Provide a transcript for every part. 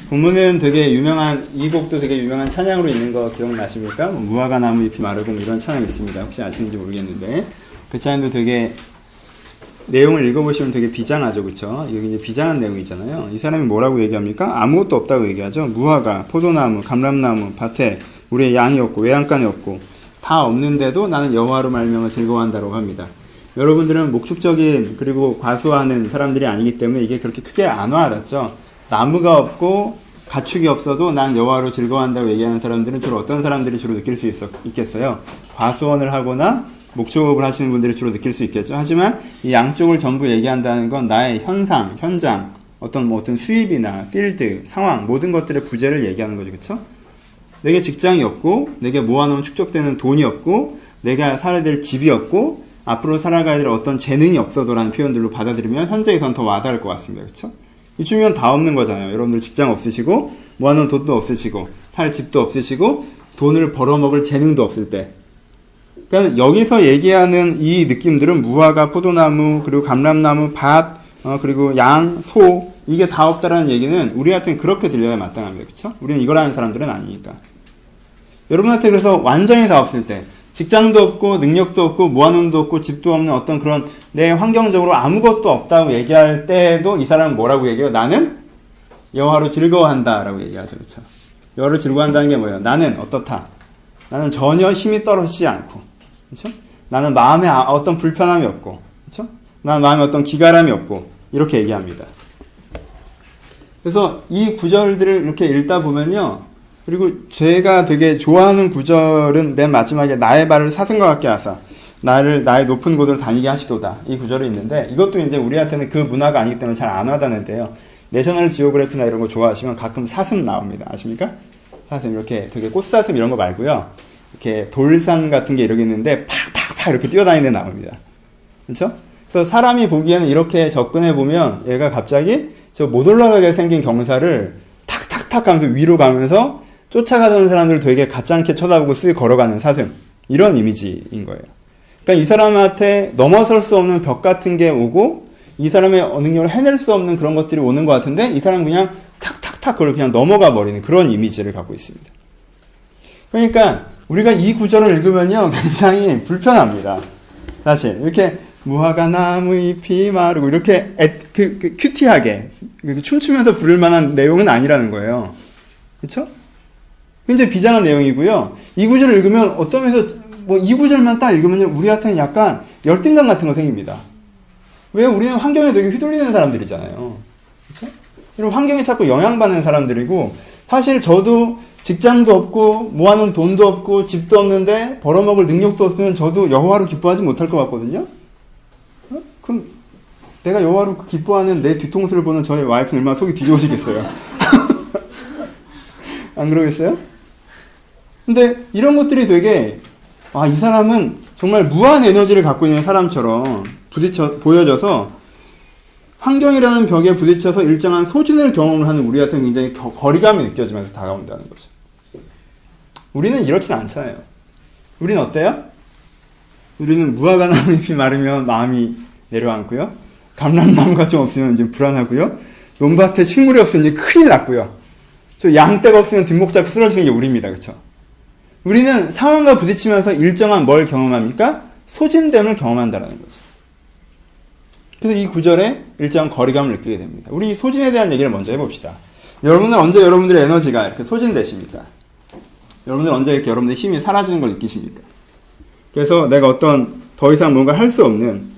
본문은 되게 유명한, 이 곡도 되게 유명한 찬양으로 있는 거 기억나십니까? 무화과 나무 잎이 마르고 이런 찬양이 있습니다. 혹시 아시는지 모르겠는데. 그 찬양도 되게, 내용을 읽어보시면 되게 비장하죠, 그쵸? 여기 이제 비장한 내용이잖아요. 이 사람이 뭐라고 얘기합니까? 아무것도 없다고 얘기하죠. 무화과, 포도나무, 감람나무, 밭에 우리의 양이 없고, 외양간이 없고, 다 없는데도 나는 여호와로 말미암아 즐거워한다고 합니다. 여러분들은 목축적인, 그리고 과수하는 사람들이 아니기 때문에 이게 그렇게 크게 안 와닿죠. 나무가 없고 가축이 없어도 난 여호와로 즐거워한다고 얘기하는 사람들은 주로 어떤 사람들이 주로 느낄 수 있겠어요? 과수원을 하거나 목축업을 하시는 분들이 주로 느낄 수 있겠죠. 하지만 이 양쪽을 전부 얘기한다는 건 나의 현상, 현장, 어떤 수입이나 필드, 상황, 모든 것들의 부재를 얘기하는 거죠. 그쵸? 내게 직장이 없고, 내게 모아놓은 축적되는 돈이 없고, 내가 살아야 될 집이 없고, 앞으로 살아가야 될 어떤 재능이 없어도라는 표현들로 받아들이면 현재에선 더 와닿을 것 같습니다. 그쵸? 이쯤이면 다 없는 거잖아요. 여러분들 직장 없으시고, 모아놓은 돈도 없으시고, 살 집도 없으시고, 돈을 벌어먹을 재능도 없을 때. 그러니까 여기서 얘기하는 이 느낌들은 무화과, 포도나무, 그리고 감람나무, 밭, 그리고 양, 소, 이게 다 없다라는 얘기는 우리한테는 그렇게 들려야 마땅합니다. 그쵸? 우리는 이걸 하는 사람들은 아니니까. 여러분한테 그래서 완전히 다 없을 때, 직장도 없고, 능력도 없고, 모아놓은 도 없고, 집도 없는 어떤 그런 내 환경적으로 아무것도 없다고 얘기할 때도 이 사람은 뭐라고 얘기해요? 나는 여호와로 즐거워한다라고 얘기하죠. 그쵸? 여호와로 즐거워한다는 게 뭐예요? 나는 어떻다? 나는 전혀 힘이 떨어지지 않고, 그쵸? 나는 마음에 어떤 불편함이 없고, 그쵸? 나는 마음에 어떤 기가람이 없고, 이렇게 얘기합니다. 그래서 이 구절들을 이렇게 읽다 보면요, 그리고 제가 되게 좋아하는 구절은 맨 마지막에 나의 발을 사슴과 같게 하사 나의 높은 곳으로 다니게 하시도다. 이 구절이 있는데 이것도 이제 우리한테는 그 문화가 아니기 때문에 잘 안 와닿는데요. 내셔널 지오그래피나 이런 거 좋아하시면 가끔 사슴 나옵니다. 아십니까? 사슴 이렇게 되게 꽃사슴 이런 거 말고요. 이렇게 돌산 같은 게 이렇게 있는데 팍팍팍 이렇게 뛰어다니는 데 나옵니다. 그렇죠? 그래서 사람이 보기에는 이렇게 접근해 보면 얘가 갑자기 저 못 올라가게 생긴 경사를 탁탁탁 하면서 위로 가면서 쫓아가는 사람들 되게 가짜않게 쳐다보고 쓱 걸어가는 사슴. 이런 이미지인 거예요. 그러니까 이 사람한테 넘어설 수 없는 벽 같은 게 오고 이 사람의 능력을 해낼 수 없는 그런 것들이 오는 것 같은데 이 사람은 그냥 탁탁탁 그걸 그냥 넘어가 버리는 그런 이미지를 갖고 있습니다. 그러니까 우리가 이 구절을 읽으면요 굉장히 불편합니다. 사실 이렇게 무화과 나무 잎이 마르고 이렇게 큐티하게 춤추면서 부를 만한 내용은 아니라는 거예요. 그렇죠? 굉장히 비장한 내용이고요. 이 구절을 읽으면 어떤 면에서 이 구절만 딱 읽으면 우리한테는 약간 열등감 같은 거 생깁니다. 왜? 우리는 환경에 되게 휘둘리는 사람들이잖아요. 그렇죠? 그리고 환경에 자꾸 영향받는 사람들이고 사실 저도 직장도 없고 모아놓은 돈도 없고 집도 없는데 벌어먹을 능력도 없으면 저도 여호와로 기뻐하지 못할 것 같거든요. 그럼 내가 여호와로 기뻐하는 내 뒤통수를 보는 저희 와이프는 얼마나 속이 뒤집어지겠어요. 안 그러겠어요? 근데 이런 것들이 되게 이 사람은 정말 무한 에너지를 갖고 있는 사람처럼 보여져서 환경이라는 벽에 부딪혀서 일정한 소진을 경험을 하는 우리한테는 굉장히 거리감이 느껴지면서 다가온다는 거죠. 우리는 이렇진 않잖아요. 우리는 어때요? 우리는 무화과 나무 잎이 마르면 마음이 내려앉고요. 감람나무가 좀 없으면 이제 불안하고요. 논밭에 식물이 없으면 이제 큰일 났고요. 저 양떼가 없으면 뒷목 잡고 쓰러지는 게 우리입니다. 그쵸? 우리는 상황과 부딪히면서 일정한 뭘 경험합니까? 소진됨을 경험한다는 거죠. 그래서 이 구절에 일정한 거리감을 느끼게 됩니다. 우리 소진에 대한 얘기를 먼저 해봅시다. 여러분은 언제 여러분들의 에너지가 이렇게 소진되십니까? 여러분들 언제 이렇게 여러분들의 힘이 사라지는 걸 느끼십니까? 그래서 내가 더 이상 뭔가 할 수 없는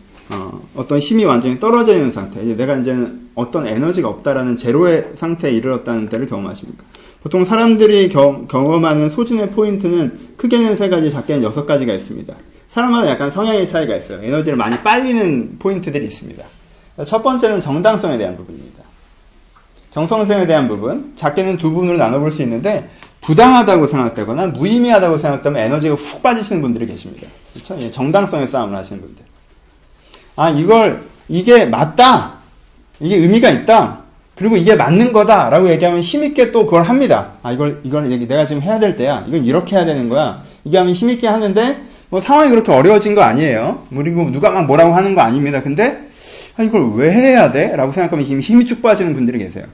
어떤 힘이 완전히 떨어져 있는 상태, 내가 이제는 어떤 에너지가 없다라는 제로의 상태에 이르렀다는 때를 경험하십니까? 보통 사람들이 경험하는 소진의 포인트는 크게는 3가지, 작게는 6가지가 있습니다. 사람마다 약간 성향의 차이가 있어요. 에너지를 많이 빨리는 포인트들이 있습니다. 첫 번째는 정당성에 대한 부분입니다. 정성성에 대한 부분, 작게는 2부분으로 나눠볼 수 있는데 부당하다고 생각되거나 무의미하다고 생각되면 에너지가 훅 빠지시는 분들이 계십니다. 그렇죠? 정당성의 싸움을 하시는 분들. 이게 맞다. 이게 의미가 있다. 그리고 이게 맞는 거다. 라고 얘기하면 힘있게 또 그걸 합니다. 이걸 내가 지금 해야 될 때야. 이건 이렇게 해야 되는 거야. 이게 하면 힘있게 하는데, 상황이 그렇게 어려워진 거 아니에요. 그리고 누가 막 뭐라고 하는 거 아닙니다. 근데, 이걸 왜 해야 돼? 라고 생각하면 힘이 쭉 빠지는 분들이 계세요.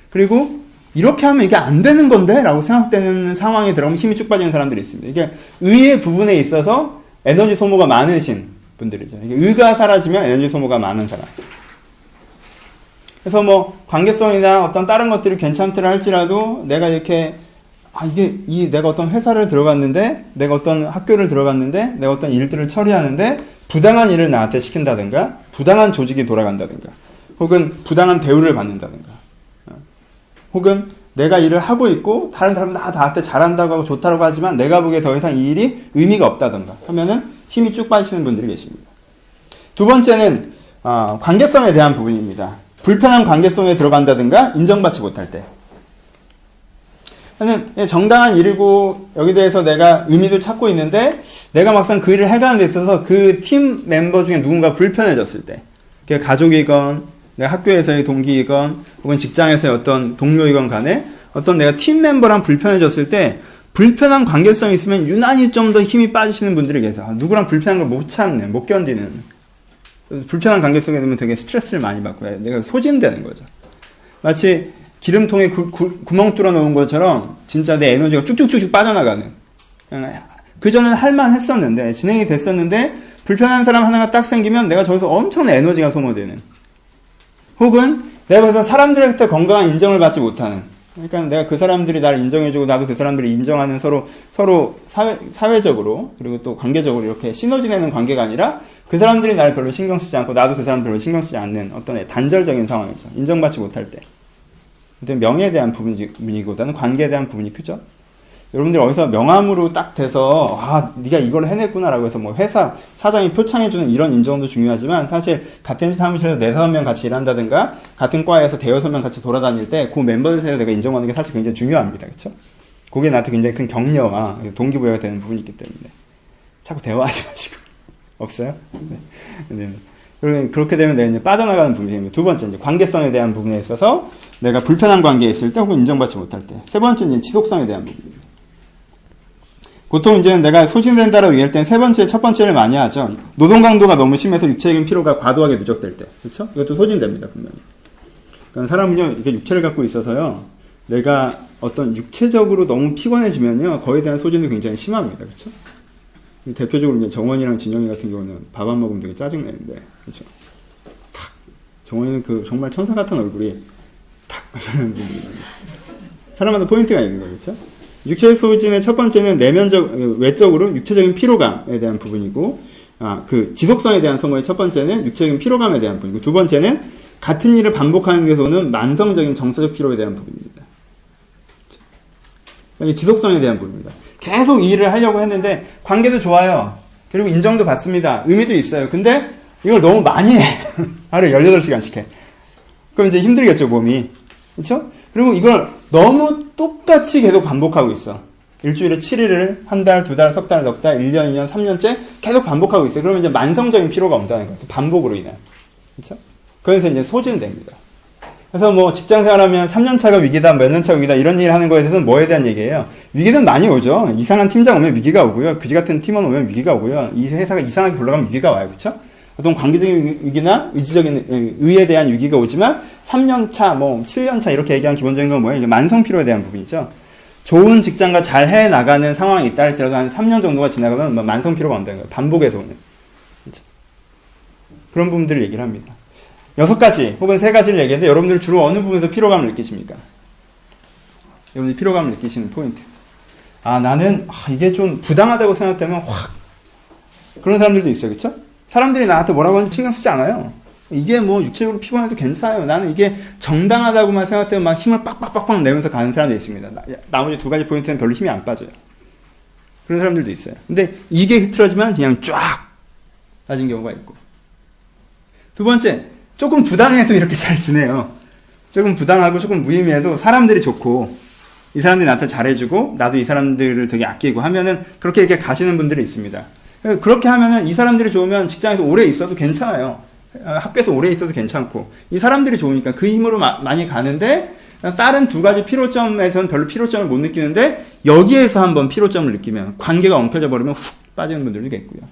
그리고 이렇게 하면 이게 안 되는 건데? 라고 생각되는 상황에 들어가면 힘이 쭉 빠지는 사람들이 있습니다. 이게 의의 부분에 있어서 에너지 소모가 많으신 분들이죠. 이게 의가 사라지면 에너지 소모가 많은 사람. 그래서 뭐 관계성이나 어떤 다른 것들이 괜찮더라 할지라도 내가 이렇게 내가 어떤 회사를 들어갔는데, 내가 어떤 학교를 들어갔는데, 내가 어떤 일들을 처리하는데 부당한 일을 나한테 시킨다든가, 부당한 조직이 돌아간다든가, 혹은 부당한 대우를 받는다든가, 혹은 내가 일을 하고 있고 다른 사람은 나한테 잘한다고 하고 좋다고 하지만 내가 보기에 더 이상 이 일이 의미가 없다든가 하면은 힘이 쭉 빠지시는 분들이 계십니다. 두 번째는 관계성에 대한 부분입니다. 불편한 관계성에 들어간다든가 인정받지 못할 때. 정당한 일이고 여기 대해서 내가 의미도 찾고 있는데 내가 막상 그 일을 해가는 데 있어서 그 팀 멤버 중에 누군가 불편해졌을 때, 그게 가족이건 내가 학교에서의 동기이건 혹은 직장에서의 어떤 동료이건 간에 어떤 내가 팀 멤버랑 불편해졌을 때 불편한 관계성이 있으면 유난히 좀 더 힘이 빠지시는 분들이 계세요. 누구랑 불편한 걸 못 참는, 못 견디는. 불편한 관계성에 되면 되게 스트레스를 많이 받고 내가 소진되는 거죠. 마치 기름통에 구멍 뚫어 놓은 것처럼 진짜 내 에너지가 쭉쭉쭉쭉 빠져나가는. 그전엔 할만 했었는데, 진행이 됐었는데, 불편한 사람 하나가 딱 생기면 내가 저기서 엄청난 에너지가 소모되는. 혹은 내가 그래서 사람들한테 건강한 인정을 받지 못하는. 그러니까 내가 그 사람들이 나를 인정해주고 나도 그 사람들이 인정하는 서로 사회적으로 그리고 또 관계적으로 이렇게 시너지 내는 관계가 아니라 그 사람들이 나를 별로 신경 쓰지 않고 나도 그 사람 별로 신경 쓰지 않는 어떤 단절적인 상황이죠. 인정받지 못할 때. 명예에 대한 부분이보다는 관계에 대한 부분이 크죠. 여러분들 어디서 명함으로 딱 돼서 네가 이걸 해냈구나라고 해서 뭐 회사 사장이 표창해주는 이런 인정도 중요하지만 사실 같은 사무실에서 4-5명 같이 일한다든가 같은 과에서 5-6명 같이 돌아다닐 때 그 멤버들 사이에 내가 인정하는 게 사실 굉장히 중요합니다. 그렇죠? 그게 나한테 굉장히 큰 격려와 동기부여가 되는 부분이 있기 때문에 자꾸 대화하지 마시고. 없어요? 네. 그렇게 되면 내가 이제 빠져나가는 부분입니다. 두 번째, 이제 관계성에 대한 부분에 있어서 내가 불편한 관계에 있을 때 혹은 인정받지 못할 때. 세 번째, 이제 지속성에 대한 부분입니다. 보통 이제 내가 소진된다라고 얘기할 때는 세 번째, 첫 번째를 많이 하죠. 노동 강도가 너무 심해서 육체적인 피로가 과도하게 누적될 때. 그렇죠? 이것도 소진됩니다, 분명히. 그러니까 사람은요, 이렇게 육체를 갖고 있어서요, 내가 어떤 육체적으로 너무 피곤해지면요, 거기에 대한 소진이 굉장히 심합니다. 그렇죠? 대표적으로 이제 정원이랑 진영이 같은 경우는 밥 안 먹으면 되게 짜증내는데, 그렇죠? 탁! 정원이는 정말 천사 같은 얼굴이 탁! 이러는 부분이 사람마다 포인트가 있는 거죠. 그렇죠? 육체 소진의 첫 번째는 외적으로 육체적인 피로감에 대한 부분이고, 그 지속성에 대한 소모의 첫 번째는 육체적인 피로감에 대한 부분이고, 두 번째는 같은 일을 반복하는 데서 오는 만성적인 정서적 피로에 대한 부분입니다. 그렇죠? 지속성에 대한 부분입니다. 계속 이 일을 하려고 했는데 관계도 좋아요. 그리고 인정도 받습니다. 의미도 있어요. 근데 이걸 너무 많이 해. 하루에 18시간씩 해. 그럼 이제 힘들겠죠, 몸이. 그렇죠? 그리고 이걸 너무 똑같이 계속 반복하고 있어. 일주일에 7일을 한 달, 2달, 석 달, 넉 달, 1년, 2년, 3년째 계속 반복하고 있어요. 그러면 이제 만성적인 피로가 온다는 거예요. 반복으로 인해. 그렇죠? 그래서 이제 소진됩니다. 그래서 뭐 직장 생활하면 3년차가 위기다, 몇 년차가 위기다 이런 일 하는 거에 대해서는 뭐에 대한 얘기예요? 위기는 많이 오죠. 이상한 팀장 오면 위기가 오고요. 그지 같은 팀원 오면 위기가 오고요. 이 회사가 이상하게 굴러가면 위기가 와요. 그렇죠? 어떤 관계적인 위기나 의지적인 의에 대한 위기가 오지만 3년차, 뭐 7년차 이렇게 얘기한 기본적인 건 뭐예요? 이게 만성 피로에 대한 부분이죠. 좋은 직장과 잘 해 나가는 상황이 있다 할지라도 한 3년 정도가 지나가면 만성 피로가 온다는 거예요. 반복해서 오는. 그렇죠? 그런 부분들을 얘기를 합니다. 6가지 혹은 3가지를 얘기했는데 여러분들 주로 어느 부분에서 피로감을 느끼십니까? 여러분들이 피로감을 느끼시는 포인트. 나는 이게 좀 부당하다고 생각되면 확 그런 사람들도 있어요. 그렇죠? 사람들이 나한테 뭐라고 하는지 신경 쓰지 않아요. 이게 뭐 육체적으로 피곤해도 괜찮아요. 나는 이게 정당하다고만 생각되면 막 힘을 빡빡빡빡 내면서 가는 사람들이 있습니다. 나머지 2가지 포인트는 별로 힘이 안 빠져요. 그런 사람들도 있어요. 근데 이게 흐트러지면 그냥 쫙 빠진 경우가 있고. 두 번째, 조금 부당해도 이렇게 잘 지내요. 조금 부당하고 조금 무의미해도 사람들이 좋고 이 사람들이 나한테 잘해주고 나도 이 사람들을 되게 아끼고 하면은 그렇게 이렇게 가시는 분들이 있습니다. 그렇게 하면은 이 사람들이 좋으면 직장에서 오래 있어도 괜찮아요. 학교에서 오래 있어도 괜찮고 이 사람들이 좋으니까 그 힘으로 많이 가는데 다른 2가지 피로점에서는 별로 피로점을 못 느끼는데 여기에서 한번 피로점을 느끼면 관계가 엉켜져 버리면 훅 빠지는 분들도 있고요.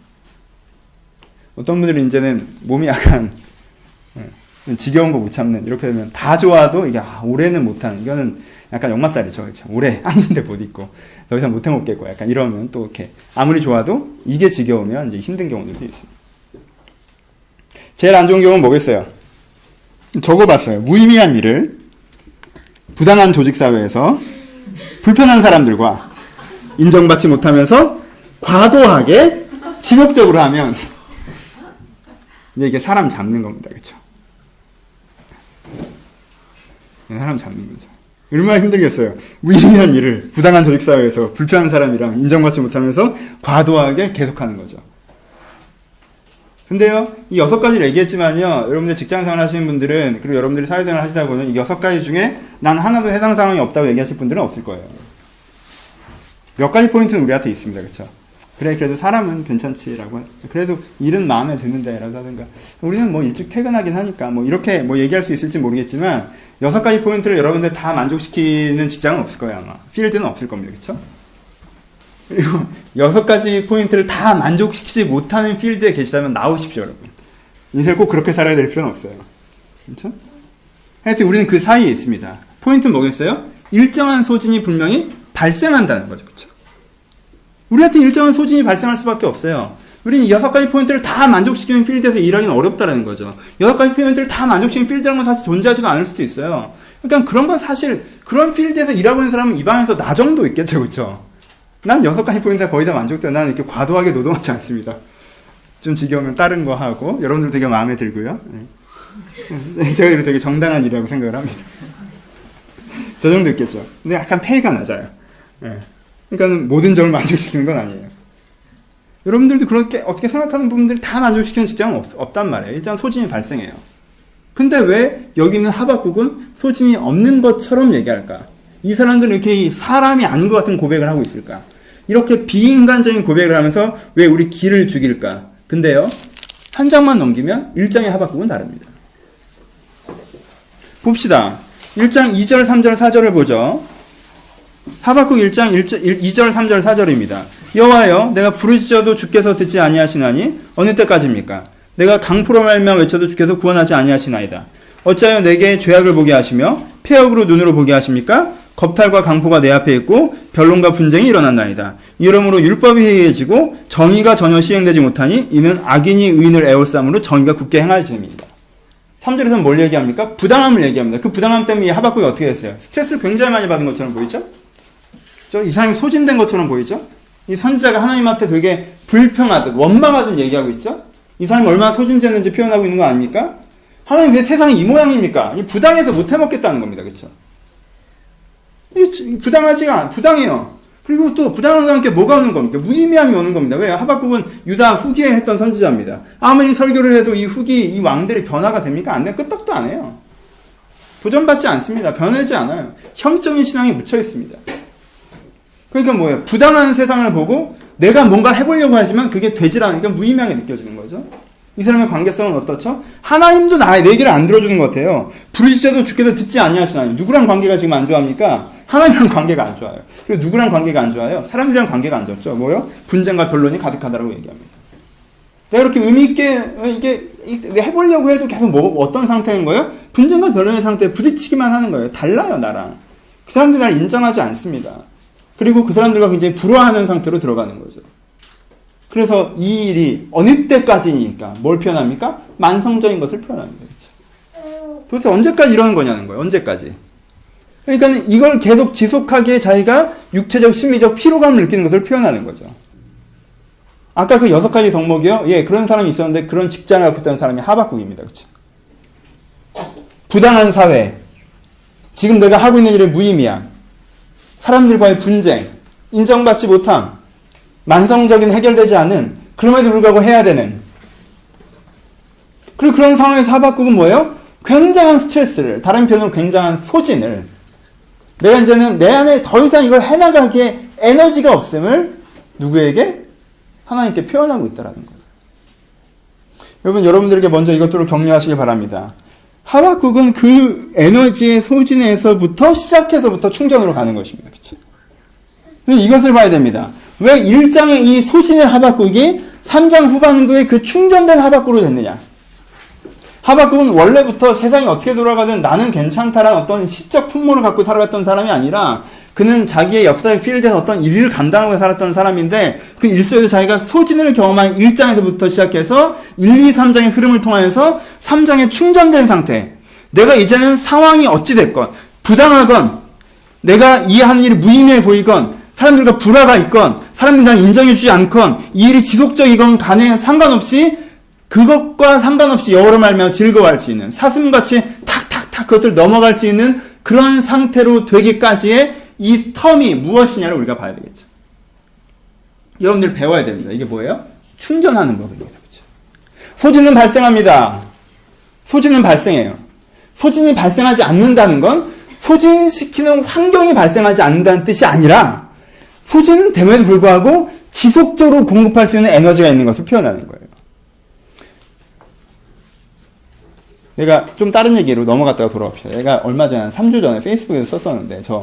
어떤 분들은 이제는 몸이 약간 지겨운 거 못 참는 이렇게 되면 다 좋아도 이게 올해는 못하는 이거는 약간 역마살이죠. 그렇죠? 오래 한 군데 못 있고 더 이상 못 해먹겠고 약간 이러면 또 이렇게 아무리 좋아도 이게 지겨우면 이제 힘든 경우들도 있습니다. 제일 안 좋은 경우는 뭐겠어요? 적어봤어요. 무의미한 일을 부당한 조직사회에서 불편한 사람들과 인정받지 못하면서 과도하게 지속적으로 하면 이제 이게 사람 잡는 겁니다. 그렇죠? 사람 잡는 거죠. 얼마나 힘들겠어요. 무의미한 일을 부당한 조직사회에서 불편한 사람이랑 인정받지 못하면서 과도하게 계속하는 거죠. 근데요, 이 6가지를 얘기했지만요, 여러분들 직장생활 하시는 분들은, 그리고 여러분들이 사회생활 하시다 보면 이 6가지 중에 난 하나도 해당 상황이 없다고 얘기하실 분들은 없을 거예요. 몇 가지 포인트는 우리한테 있습니다. 그렇죠? 그래, 그래도 사람은 괜찮지라고, 그래도 일은 마음에 드는데, 라고 하든가, 우리는 뭐 일찍 퇴근하긴 하니까, 뭐 이렇게 뭐 얘기할 수 있을지 모르겠지만, 6가지 포인트를 여러분들 다 만족시키는 직장은 없을 거예요, 아마. 필드는 없을 겁니다. 그렇죠? 그리고 6가지 포인트를 다 만족시키지 못하는 필드에 계시다면 나오십시오, 여러분. 인생을 꼭 그렇게 살아야 될 필요는 없어요. 그렇죠? 하여튼 우리는 그 사이에 있습니다. 포인트는 뭐겠어요? 일정한 소진이 분명히 발생한다는 거죠. 그렇죠? 우리한테 일정한 소진이 발생할 수밖에 없어요. 우리는 6가지 포인트를 다 만족시키는 필드에서 일하기는 어렵다는 거죠. 6가지 포인트를 다 만족시키는 필드라는 건 사실 존재하지도 않을 수도 있어요. 그러니까 그런 건 사실 그런 필드에서 일하고 있는 사람은 이 방에서 나 정도 있겠죠. 그렇죠? 난 6가지 포인트가 거의 다 만족돼요. 나는 이렇게 과도하게 노동하지 않습니다. 좀 지겨우면 다른 거 하고 여러분들 되게 마음에 들고요. 제가 이렇게 되게 정당한 일이라고 생각을 합니다. 저 정도 있겠죠. 근데 약간 페이가 낮아요. 그러니까 모든 점을 만족시키는 건 아니에요. 여러분들도 그렇게 어떻게 생각하는 부분들을 다 만족시키는 직장은 없단 말이에요. 일단 소진이 발생해요. 근데 왜 여기는 하박국은 소진이 없는 것처럼 얘기할까? 이 사람들은 이렇게 사람이 아닌 것 같은 고백을 하고 있을까? 이렇게 비인간적인 고백을 하면서 왜 우리 기를 죽일까? 근데요, 한 장만 넘기면 1장의 하박국은 다릅니다. 봅시다. 1장 2절, 3절, 4절을 보죠. 하박국 1장 2절, 3절, 4절입니다. 여호와여, 내가 부르짖어도 주께서 듣지 아니하시나니 어느 때까지입니까? 내가 강포로 말미암아 외쳐도 주께서 구원하지 아니하시나이다. 어찌하여 내게 죄악을 보게 하시며 폐역으로 눈으로 보게 하십니까? 겁탈과 강포가 내 앞에 있고 변론과 분쟁이 일어난나이다. 이러므로 율법이 해이해지고 정의가 전혀 시행되지 못하니 이는 악인이 의인을 애워싸므로 정의가 굳게 행하여짐이다. 3절에서는 뭘 얘기합니까? 부당함을 얘기합니다. 그 부당함 때문에 하박국이 어떻게 됐어요? 스트레스를 굉장히 많이 받은 것처럼 보이죠? 이 사람이 소진된 것처럼 보이죠? 이 선지자가 하나님한테 되게 불평하듯 원망하듯 얘기하고 있죠? 이 사람이 얼마나 소진됐는지 표현하고 있는 거 아닙니까? 하나님 왜 세상이 이 모양입니까? 이 부당해서 못 해먹겠다는 겁니다. 그렇죠? 부당해요. 그리고 또 부당함과 함께 뭐가 오는 겁니까? 무의미함이 오는 겁니다. 왜요? 하박국은 유다 후기에 했던 선지자입니다. 아무리 설교를 해도 이 후기, 이 왕들이 변화가 됩니까? 안 돼요. 끄떡도 안 해요. 도전받지 않습니다. 변하지 않아요. 형적인 신앙이 묻혀 있습니다. 그러니까 뭐예요? 부당한 세상을 보고 내가 뭔가 해보려고 하지만 그게 되질 않으니까 무의미하게 느껴지는 거죠. 이 사람의 관계성은 어떻죠? 하나님도 내 얘기를 안 들어주는 것 같아요. 부르짖어도 주께서 듣지 아니하시나요? 누구랑 관계가 지금 안 좋아합니까? 하나님이랑 관계가 안 좋아요. 그리고 누구랑 관계가 안 좋아요? 사람들이랑 관계가 안 좋죠. 뭐요? 분쟁과 변론이 가득하다고 얘기합니다. 내가 이렇게 의미있게 이게 해보려고 해도 계속 어떤 상태인 거예요? 분쟁과 변론의 상태에 부딪히기만 하는 거예요. 달라요, 나랑. 그 사람들이 나를 인정하지 않습니다. 그리고 그 사람들과 굉장히 불화하는 상태로 들어가는 거죠. 그래서 이 일이 어느 때까지니까 뭘 표현합니까? 만성적인 것을 표현합니다. 그렇죠? 도대체 언제까지 이러는 거냐는 거예요. 언제까지. 그러니까 이걸 계속 지속하기에 자기가 육체적, 심리적 피로감을 느끼는 것을 표현하는 거죠. 아까 그 6가지 덕목이요. 예, 그런 사람이 있었는데 그런 직장을 갖고 있던 사람이 하박국입니다. 그렇죠? 부당한 사회. 지금 내가 하고 있는 일의 무의미함. 사람들과의 분쟁. 인정받지 못함. 만성적인 해결되지 않은, 그럼에도 불구하고 해야 되는. 그리고 그런 상황에서 하박국은 뭐예요? 굉장한 스트레스를, 다른 표현으로 굉장한 소진을, 내가 이제는 내 안에 더 이상 이걸 해나가기에 에너지가 없음을 누구에게? 하나님께 표현하고 있다라는 거예요. 여러분들에게 먼저 이것들을 격려하시기 바랍니다. 하박국은 그 에너지의 소진에서부터 시작해서부터 충전으로 가는 것입니다. 그렇죠? 이것을 봐야 됩니다. 왜 1장의 이 소진의 하박국이 3장 후반부에 그 충전된 하박국으로 됐느냐? 하박국은 원래부터 세상이 어떻게 돌아가든 나는 괜찮다라는 어떤 시적 풍모를 갖고 살아갔던 사람이 아니라 그는 자기의 역사의 필드에서 어떤 일을 감당하고 살았던 사람인데 그 일 속에서 자기가 소진을 경험한 1장에서부터 시작해서 1, 2, 3장의 흐름을 통하여서 3장에 충전된 상태. 내가 이제는 상황이 어찌됐건 부당하건 내가 이 하는 일이 무의미해 보이건 사람들과 불화가 있건 사람들이 날 인정해주지 않건 이 일이 지속적이건 간에 상관없이 그것과 상관없이 여호와로 말미암아 즐거워할 수 있는 사슴같이 탁탁탁 그것을 넘어갈 수 있는 그런 상태로 되기까지의 이 텀이 무엇이냐를 우리가 봐야 되겠죠. 여러분들 배워야 됩니다. 이게 뭐예요? 충전하는 법입니다. 그렇죠? 소진은 발생합니다. 소진은 발생해요. 소진이 발생하지 않는다는 건 소진시키는 환경이 발생하지 않는다는 뜻이 아니라 소진은 됨에도 불구하고 지속적으로 공급할 수 있는 에너지가 있는 것을 표현하는 거예요. 내가 좀 다른 얘기로 넘어갔다가 돌아옵시다. 내가 얼마 전에 한 3주 전에 페이스북에서 썼었는데 저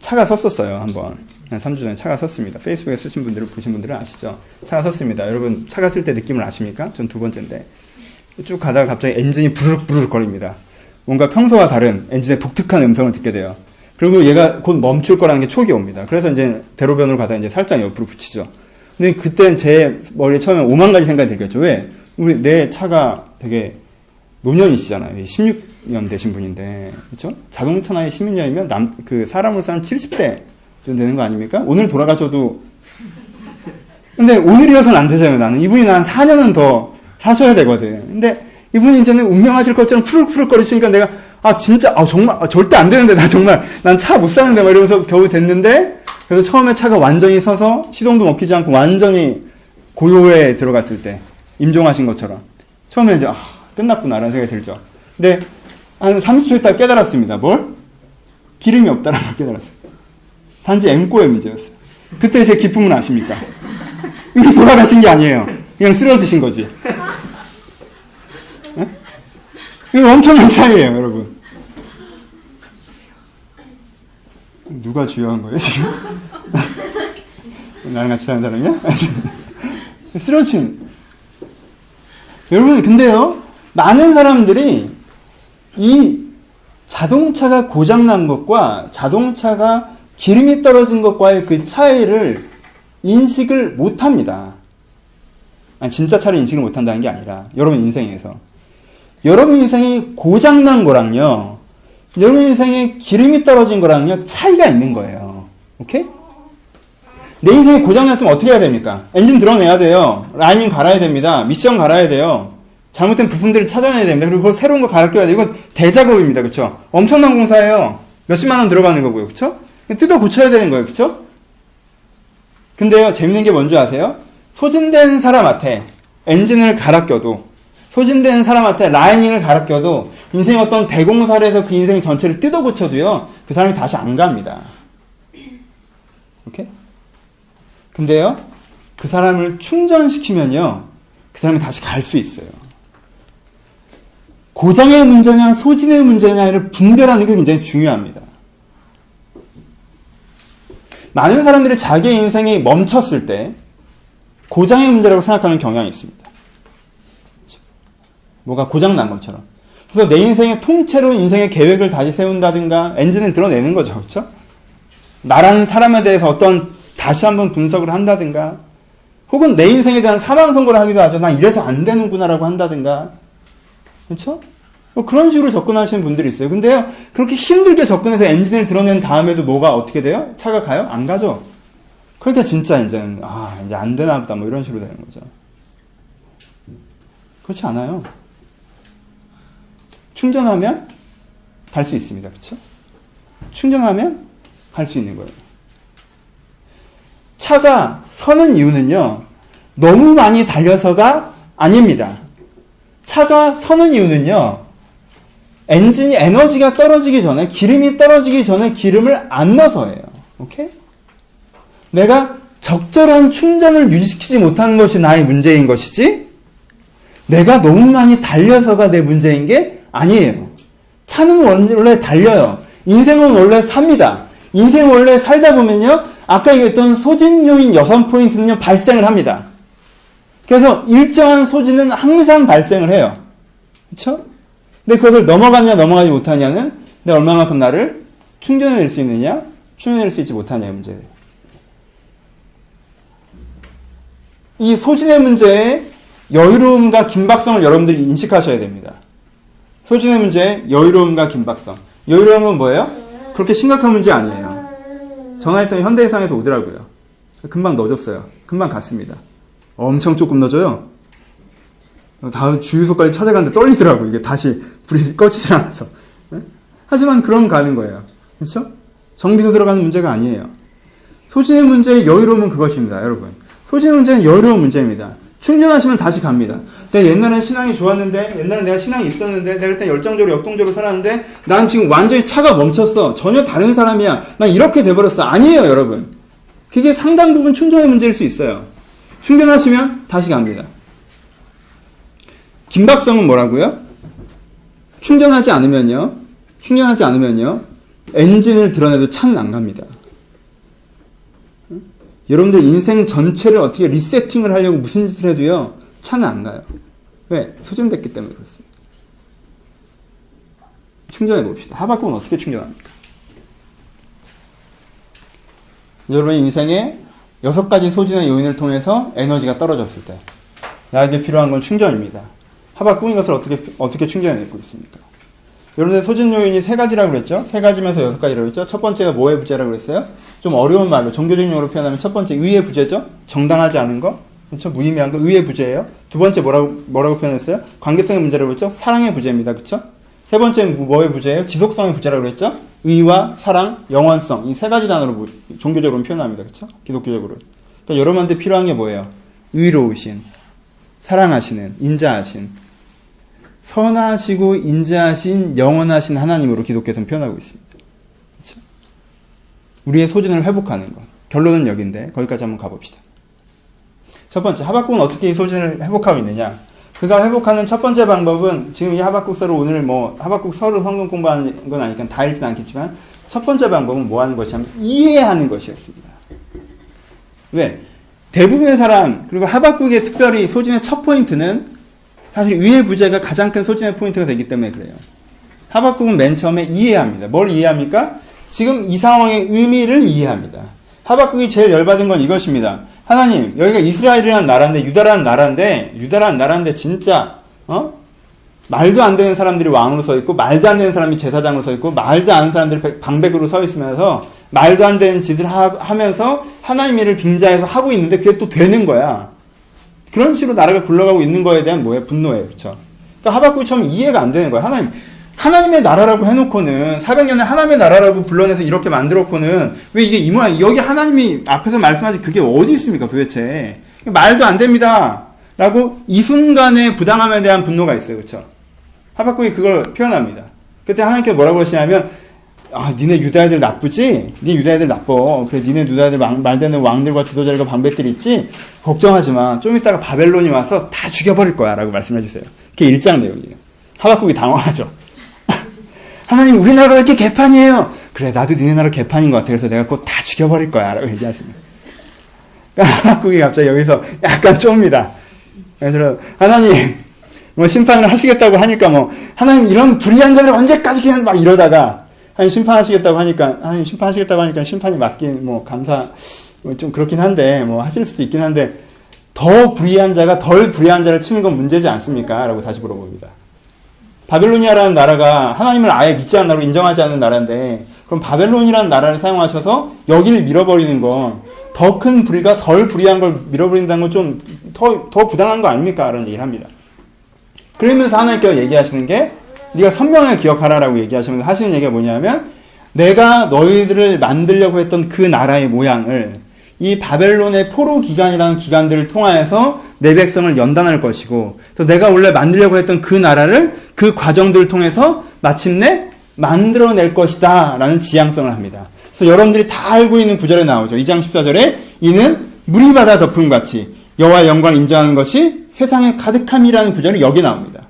차가 섰었어요. 한번 한 3주 전에 차가 섰습니다. 페이스북에 쓰신 분들을 보신 분들은 아시죠? 차가 섰습니다. 여러분 차가 쓸 때 느낌을 아십니까? 전 두 번째인데 쭉 가다가 갑자기 엔진이 부르륵 거립니다. 뭔가 평소와 다른 엔진의 독특한 음성을 듣게 돼요. 그리고 얘가 곧 멈출 거라는 게 촉이 옵니다. 그래서 이제 대로변으로 가다가 이제 살짝 옆으로 붙이죠. 근데 그때 제 머리에 처음에 5만 가지 생각이 들겠죠. 왜? 내 차가 되게 노년이시잖아요. 16년 되신 분인데, 그렇죠? 자동차 나이 16년이면 사람으로서 한 70대 정도 되는 거 아닙니까? 오늘 돌아가셔도. 근데 오늘이어서는 안 되잖아요. 나는 이분이 한 4년은 더 사셔야 되거든. 근데 이분이 이제는 운명하실 것처럼 푸르푸르 거리시니까 내가 정말 절대 안 되는데 난 차 못 사는데 막 이러면서 겨우 됐는데 그래서 처음에 차가 완전히 서서 시동도 먹히지 않고 완전히 고요에 들어갔을 때 임종하신 것처럼 처음에 이제 끝났구나라는 생각이 들죠. 근데 한 30초 있다가 깨달았습니다. 뭘? 기름이 없다라는 걸 깨달았어요. 단지 앵꼬의 문제였어요. 그때 제 기쁨은 아십니까? 이미 돌아가신 게 아니에요. 그냥 쓰러지신 거지. 네? 이거 엄청난 차이예요, 여러분. 누가 주요한 거예요, 지금? 나랑 같이 사는 사람이야? 쓰러진. 여러분, 근데요, 많은 사람들이 이 자동차가 고장난 것과 자동차가 기름이 떨어진 것과의 그 차이를 인식을 못 합니다. 아니, 진짜 차를 인식을 못 한다는 게 아니라, 여러분 인생에서. 여러분 인생이 고장난 거랑요, 여러분 인생에 기름이 떨어진 거랑요, 차이가 있는 거예요. 오케이? 내 인생이 고장났으면 어떻게 해야 됩니까? 엔진 드러내야 돼요. 라이닝 갈아야 됩니다. 미션 갈아야 돼요. 잘못된 부품들을 찾아내야 됩니다. 그리고 새로운 거 갈아 껴야 돼요. 이건 대작업입니다. 그쵸? 엄청난 공사예요. 몇십만 원 들어가는 거고요. 그쵸? 뜯어 고쳐야 되는 거예요. 그쵸? 근데요, 재밌는 게 뭔지 아세요? 소진된 사람한테 엔진을 갈아 껴도, 소진된 사람한테 라이닝을 갈아 껴도, 인생의 어떤 대공사를 해서 그 인생 전체를 뜯어 고쳐도요, 그 사람이 다시 안 갑니다. 오케이? 근데요, 그 사람을 충전시키면요, 그 사람이 다시 갈 수 있어요. 고장의 문제냐, 소진의 문제냐를 분별하는 게 굉장히 중요합니다. 많은 사람들이 자기의 인생이 멈췄을 때 고장의 문제라고 생각하는 경향이 있습니다. 뭐가 고장난 것처럼. 그래서 내 인생의 통째로 인생의 계획을 다시 세운다든가 엔진을 드러내는 거죠. 그렇죠? 나라는 사람에 대해서 어떤 다시 한번 분석을 한다든가 혹은 내 인생에 대한 사망 선고를 하기도 하죠. 난 이래서 안 되는구나라고 한다든가. 그렇죠? 뭐 그런 식으로 접근하시는 분들이 있어요. 근데요, 그렇게 힘들게 접근해서 엔진을 드러낸 다음에도 뭐가 어떻게 돼요? 차가 가요? 안 가죠. 그러니까 진짜 이제는 이제 안 되나 보다 뭐 이런 식으로 되는 거죠. 그렇지 않아요. 충전하면 갈 수 있습니다. 그렇죠? 충전하면 갈 수 있는 거예요. 차가 서는 이유는요, 너무 많이 달려서가 아닙니다. 차가 서는 이유는요, 엔진이 에너지가 떨어지기 전에, 기름이 떨어지기 전에 기름을 안 넣어서예요. 오케이? 내가 적절한 충전을 유지시키지 못하는 것이 나의 문제인 것이지, 내가 너무 많이 달려서가 내 문제인 게 아니에요. 차는 원래 달려요. 인생은 원래 삽니다. 인생 원래 살다 보면요, 아까 얘기했던 소진 요인 6포인트는요, 발생을 합니다. 그래서 일정한 소진은 항상 발생을 해요. 그쵸? 근데 그것을 넘어가냐 넘어가지 못하냐는 내가 얼마만큼 나를 충전해낼 수 있느냐, 충전해낼 수 있지 못하냐의 문제예요. 이 소진의 문제에 여유로움과 긴박성을 여러분들이 인식하셔야 됩니다. 소진의 문제에 여유로움과 긴박성. 여유로움은 뭐예요? 그렇게 심각한 문제 아니에요. 전화했더니 현대해상에서 오더라고요. 금방 넣어줬어요. 금방 갔습니다. 엄청 조금 넣어줘요. 다음 주유소까지 찾아가는데 떨리더라고요. 이게 다시 불이 꺼지질 않아서. 하지만 그럼 가는 거예요. 그렇죠? 정비소 들어가는 문제가 아니에요. 소진의 문제의 여유로움은 그것입니다. 여러분. 소진의 문제는 여유로운 문제입니다. 충전하시면 다시 갑니다. 내가 옛날엔 신앙이 좋았는데, 옛날에 내가 신앙이 있었는데, 내가 그때 열정적으로 역동적으로 살았는데, 난 지금 완전히 차가 멈췄어. 전혀 다른 사람이야. 난 이렇게 돼버렸어. 아니에요, 여러분. 그게 상당 부분 충전의 문제일 수 있어요. 충전하시면 다시 갑니다. 긴박성은 뭐라고요? 충전하지 않으면요, 엔진을 드러내도 차는 안 갑니다. 여러분들 인생 전체를 어떻게 리세팅을 하려고 무슨 짓을 해도요, 차는 안 가요. 왜? 소진됐기 때문에 그렇습니다. 충전해 봅시다. 하박국은 어떻게 충전합니까? 여러분의 인생에 6가지 소진의 요인을 통해서 에너지가 떨어졌을 때 나에게 필요한 건 충전입니다. 하박국은 이것을 어떻게 충전해내고 있습니까? 여러분들 소진 요인이 3가지라고 그랬죠? 3가지면서 6가지라고 그랬죠? 첫 번째가 뭐의 부재라고 그랬어요? 좀 어려운 말로, 종교적인 용어로 표현하면 첫 번째 의의 부재죠? 정당하지 않은 거? 그렇죠? 무의미한 거, 의의 부재예요. 두 번째 뭐라고 표현했어요? 관계성의 문제라고 그랬죠? 사랑의 부재입니다. 그렇죠? 세 번째는 뭐의 부재예요? 지속성의 부재라고 그랬죠? 의와 사랑, 영원성. 이 3가지 단어로 종교적으로 표현합니다. 그렇죠? 기독교적으로. 그러니까 여러분한테 필요한 게 뭐예요? 의로우신, 사랑하시는, 인자하신, 선하시고 인자하신 영원하신 하나님으로 기독교에서는 표현하고 있습니다. 그렇죠? 우리의 소진을 회복하는 것. 결론은 여기인데 거기까지 한번 가봅시다. 첫 번째, 하박국은 어떻게 이 소진을 회복하고 있느냐? 그가 회복하는 첫 번째 방법은 지금 이 하박국서를 오늘 하박국서를 성경 공부하는 건 아니니까 다 읽지는 않겠지만 첫 번째 방법은 뭐 하는 것이냐면 이해하는 것이었습니다. 왜? 대부분의 사람, 그리고 하박국의 특별히 소진의 첫 포인트는 사실 의의 부재가 가장 큰 소진의 포인트가 되기 때문에 그래요. 하박국은 맨 처음에 이해합니다. 뭘 이해합니까? 지금 이 상황의 의미를 이해합니다. 하박국이 제일 열받은 건 이것입니다. 하나님, 여기가 이스라엘이라는 나라인데, 유다라는 나라인데 진짜 말도 안 되는 사람들이 왕으로 서 있고, 말도 안 되는 사람이 제사장으로 서 있고, 말도 안 되는 사람들이 방백으로 서 있으면서 말도 안 되는 짓을 하면서 하나님 일을 빙자해서 하고 있는데 그게 또 되는 거야. 그런 식으로 나라가 굴러가고 있는 거에 대한 분노예요. 그렇죠? 그러니까 하박국이 처음 이해가 안 되는 거야. 하나님의 나라라고 해놓고는 400년에 하나님의 나라라고 불러내서 이렇게 만들었고는 왜 이게 이 모양, 여기 하나님이 앞에서 말씀하신 그게 어디 있습니까 도대체. 말도 안 됩니다. 라고 이 순간의 부당함에 대한 분노가 있어요. 그렇죠? 하박국이 그걸 표현합니다. 그때 하나님께서 뭐라고 하시냐면 니네 유다애들 나쁘지? 니네 유다애들 나빠. 그래, 니네 유다애들 말되는 왕들과 지도자들과 방백들이 있지? 걱정하지 마. 좀 이따가 바벨론이 와서 다 죽여버릴 거야. 라고 말씀해 주세요. 그게 1장 내용이에요. 하박국이 당황하죠. 하나님, 우리나라가 이렇게 개판이에요. 그래, 나도 니네 나라 개판인 것 같아. 그래서 내가 곧 다 죽여버릴 거야. 라고 얘기하십니다. 하박국이 갑자기 여기서 약간 쫍니다. 그래서 하나님, 심판을 하시겠다고 하니까 하나님 이런 불의한 자를 언제까지 그냥 막 이러다가 하나님 심판하시겠다고 하니까 심판이 맞긴 좀 그렇긴 한데 하실 수도 있긴 한데 더 불의한 자가 덜 불의한 자를 치는 건 문제지 않습니까? 라고 다시 물어봅니다. 바벨로니아라는 나라가 하나님을 아예 믿지 않는 나라로 인정하지 않는 나라인데 그럼 바벨론이라는 나라를 사용하셔서 여기를 밀어버리는 건 더 큰 불의가 덜 불의한 걸 밀어버린다는 건 좀 더 부당한 거 아닙니까? 라는 얘기를 합니다. 그러면서 하나님께서 얘기하시는 게 네가 선명하게 기억하라라고 얘기하시면서 하시는 얘기가 뭐냐면 내가 너희들을 만들려고 했던 그 나라의 모양을 이 바벨론의 포로 기간이라는 기간들을 통하여서 내 백성을 연단할 것이고 그래서 내가 원래 만들려고 했던 그 나라를 그 과정들을 통해서 마침내 만들어낼 것이다 라는 지향성을 합니다. 그래서 여러분들이 다 알고 있는 구절에 나오죠. 2장 14절에 이는 물이 바다 덮음같이 여호와의 영광을 인정하는 것이 세상에 가득함이라는 구절이 여기 나옵니다.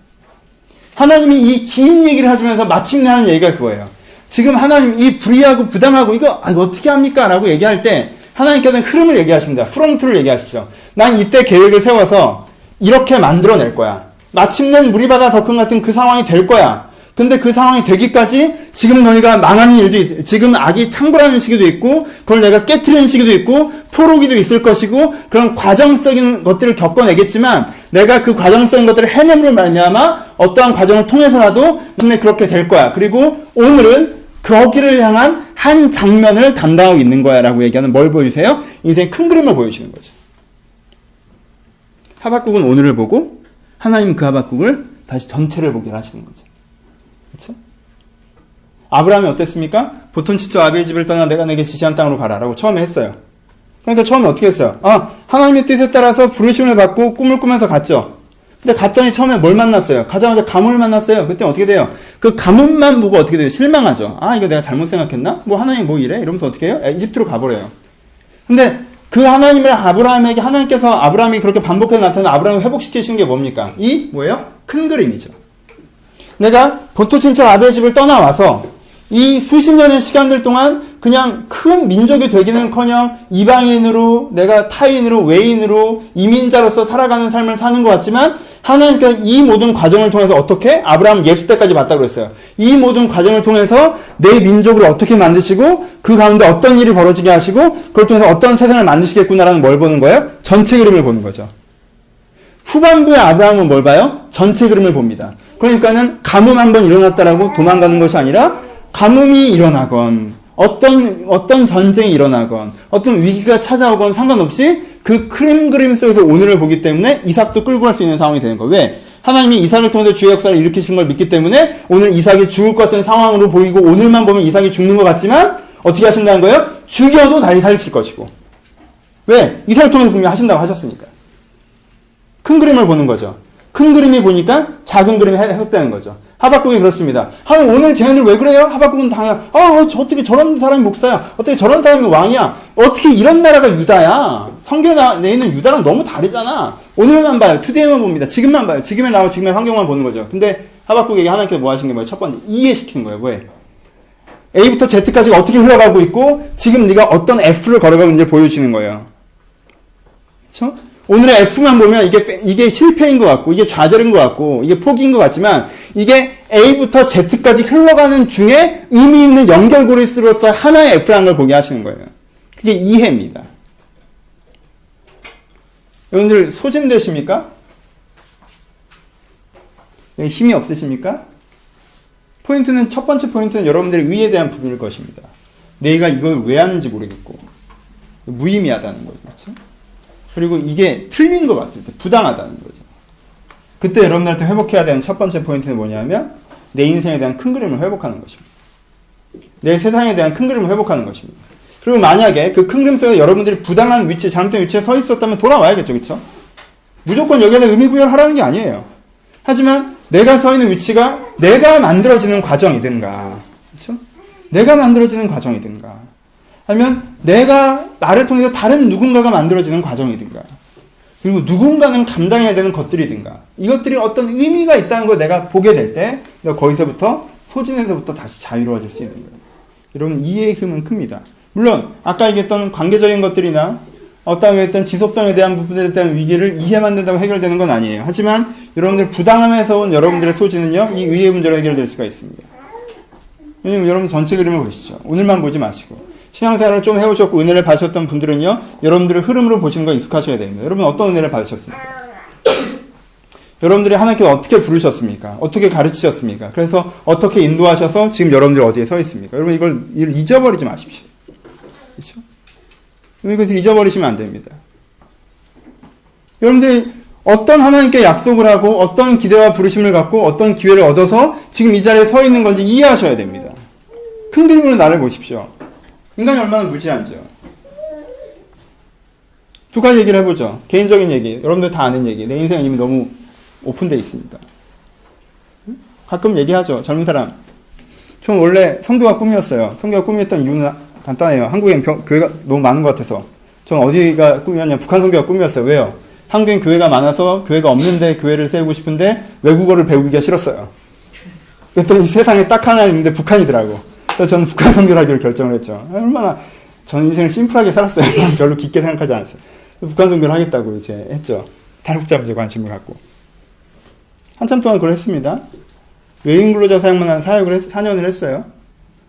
하나님이 이 긴 얘기를 하시면서 마침내 하는 얘기가 그거예요. 지금 하나님 이 불의하고 부당하고 이거 어떻게 합니까? 라고 얘기할 때 하나님께서는 흐름을 얘기하십니다. 프롬프트를 얘기하시죠. 난 이때 계획을 세워서 이렇게 만들어낼 거야. 마침내 무리바다 덕흥 같은 그 상황이 될 거야. 근데 그 상황이 되기까지 지금 너희가 망하는 일도 있어. 지금 악이 창궐하는 시기도 있고, 그걸 내가 깨트리는 시기도 있고, 포로기도 있을 것이고, 그런 과정적인 것들을 겪어내겠지만, 내가 그 과정적인 것들을 해냄으로 말미암아 어떠한 과정을 통해서라도 마침내 그렇게 될 거야. 그리고 오늘은 거기를 향한 한 장면을 담당하고 있는 거야. 라고 얘기하는 뭘 보여주세요? 인생의 큰 그림을 보여주는 거죠. 하박국은 오늘을 보고, 하나님은 그 하박국을 다시 전체를 보게 하시는 거죠. 그렇죠? 아브라함이 어땠습니까? 보통 지쳐 아비의 집을 떠나 내가 내게 지시한 땅으로 가라라고 처음에 했어요. 그러니까 처음에 어떻게 했어요? 하나님의 뜻에 따라서 부르심을 받고 꿈을 꾸면서 갔죠. 근데 갔더니 처음에 뭘 만났어요? 가자마자 가뭄을 만났어요. 그때 어떻게 돼요? 그 가뭄만 보고 어떻게 돼요? 실망하죠. 이거 내가 잘못 생각했나? 하나님 이래? 이러면서 어떻게 해요? 이집트로 가버려요. 근데 그 하나님을 아브라함에게 하나님께서 아브라함이 그렇게 반복해서 나타나는 아브라함을 회복시키시는 게 뭡니까? 뭐예요? 큰 그림이죠. 내가 본토 친척 아비의 집을 떠나와서 이 수십 년의 시간들 동안 그냥 큰 민족이 되기는커녕 이방인으로 내가 타인으로 외인으로 이민자로서 살아가는 삶을 사는 것 같지만 하나님께서 이 모든 과정을 통해서 어떻게? 아브라함 예수 때까지 봤다고 그랬어요. 이 모든 과정을 통해서 내 민족을 어떻게 만드시고 그 가운데 어떤 일이 벌어지게 하시고 그걸 통해서 어떤 세상을 만드시겠구나라는 뭘 보는 거예요? 전체 그림을 보는 거죠. 후반부의 아브라함은 뭘 봐요? 전체 그림을 봅니다. 그러니까는 가뭄 한번 일어났다라고 도망가는 것이 아니라 가뭄이 일어나건 어떤 전쟁이 일어나건 어떤 위기가 찾아오건 상관없이 그 큰 그림 속에서 오늘을 보기 때문에 이삭도 끌고 갈 수 있는 상황이 되는 거예요. 왜? 하나님이 이삭을 통해서 주의 역사를 일으키신 걸 믿기 때문에 오늘 이삭이 죽을 것 같은 상황으로 보이고 오늘만 보면 이삭이 죽는 것 같지만 어떻게 하신다는 거예요? 죽여도 다시 살리실 것이고. 왜? 이삭을 통해서 분명히 하신다고 하셨으니까. 큰 그림을 보는 거죠. 큰 그림이 보니까 작은 그림이 해석되는 거죠. 하박국이 그렇습니다. 오늘 쟤네들 왜 그래요? 하박국은 당연, 어떻게 저런 사람이 목사야? 어떻게 저런 사람이 왕이야? 어떻게 이런 나라가 유다야? 성경에 내있는 유다랑 너무 다르잖아. 오늘만 봐요. 투데이만 봅니다. 지금만 봐요. 지금의 나와 지금의 환경만 보는 거죠. 근데 하박국에게 하나님께서 뭐 하신 게 뭐예요? 첫 번째, 이해시키는 거예요. 왜? A부터 Z까지가 어떻게 흘러가고 있고 지금 네가 어떤 F를 걸어가고 있는지 보여주시는 거예요. 그렇죠? 오늘의 F만 보면 이게 실패인 것 같고, 이게 좌절인 것 같고, 이게 포기인 것 같지만, 이게 A부터 Z까지 흘러가는 중에 의미 있는 연결고리로서 하나의 F라는 걸 보게 하시는 거예요. 그게 이해입니다. 여러분들 소진되십니까? 힘이 없으십니까? 첫 번째 포인트는 여러분들의 의에 대한 부분일 것입니다. 내가 이걸 왜 하는지 모르겠고, 무의미하다는 거죠. 그렇죠? 그리고 이게 틀린 것 같을 때 부당하다는 거죠. 그때 여러분들한테 회복해야 되는 첫 번째 포인트는 뭐냐면 내 인생에 대한 큰 그림을 회복하는 것입니다. 내 세상에 대한 큰 그림을 회복하는 것입니다. 그리고 만약에 그 큰 그림 속에 여러분들이 부당한 위치, 잘못된 위치에 서 있었다면 돌아와야겠죠. 그렇죠? 무조건 여기에다 의미 부여를 하라는 게 아니에요. 하지만 내가 서 있는 위치가 내가 만들어지는 과정이든가, 그렇죠? 내가 만들어지는 과정이든가 아니면 내가 나를 통해서 다른 누군가가 만들어지는 과정이든가 그리고 누군가는 감당해야 되는 것들이든가 이것들이 어떤 의미가 있다는 걸 내가 보게 될 때 거기서부터 소진에서부터 다시 자유로워질 수 있는 거예요. 여러분 이해의 힘은 큽니다. 물론 아까 얘기했던 관계적인 것들이나 어떤 지속성에 대한 부분에 대한 위기를 이해만 된다고 해결되는 건 아니에요. 하지만 여러분들 부당함에서 온 여러분들의 소진은요 이 의의 문제로 해결될 수가 있습니다. 왜냐면 여러분 전체 그림을 보시죠. 오늘만 보지 마시고 신앙생활을 좀 해오셨고 은혜를 받으셨던 분들은요 여러분들의 흐름으로 보시는 거 익숙하셔야 됩니다. 여러분 어떤 은혜를 받으셨습니까? 여러분들이 하나님께서 어떻게 부르셨습니까? 어떻게 가르치셨습니까? 그래서 어떻게 인도하셔서 지금 여러분들이 어디에 서 있습니까? 여러분 이걸 잊어버리지 마십시오. 그렇죠? 이것을 잊어버리시면 안 됩니다. 여러분들이 어떤 하나님께 약속을 하고 어떤 기대와 부르심을 갖고 어떤 기회를 얻어서 지금 이 자리에 서 있는 건지 이해하셔야 됩니다. 큰 그림으로 나를 보십시오. 인간이 얼마나 무지한지요. 두 가지 얘기를 해보죠. 개인적인 얘기, 여러분들 다 아는 얘기. 내 인생은 이미 너무 오픈되어 있으니까. 가끔 얘기하죠. 젊은 사람. 전 원래 성교가 꿈이었어요. 성교가 꿈이었던 이유는 간단해요. 한국엔 교회가 너무 많은 것 같아서. 전 어디가 꿈이었냐? 북한 성교가 꿈이었어요. 왜요? 한국엔 교회가 많아서 교회가 없는데 교회를 세우고 싶은데 외국어를 배우기가 싫었어요. 그랬더니 세상에 딱 하나 있는데 북한이더라고. 그래서 저는 북한 선교를 하기로 결정을 했죠. 얼마나 전 인생을 심플하게 살았어요. 별로 깊게 생각하지 않았어요. 북한 선교를 하겠다고 이제 했죠. 탈북자 문제 관심을 갖고. 한참 동안 그걸 했습니다. 외인 근로자 사용만 한 사역을 4년을 했어요.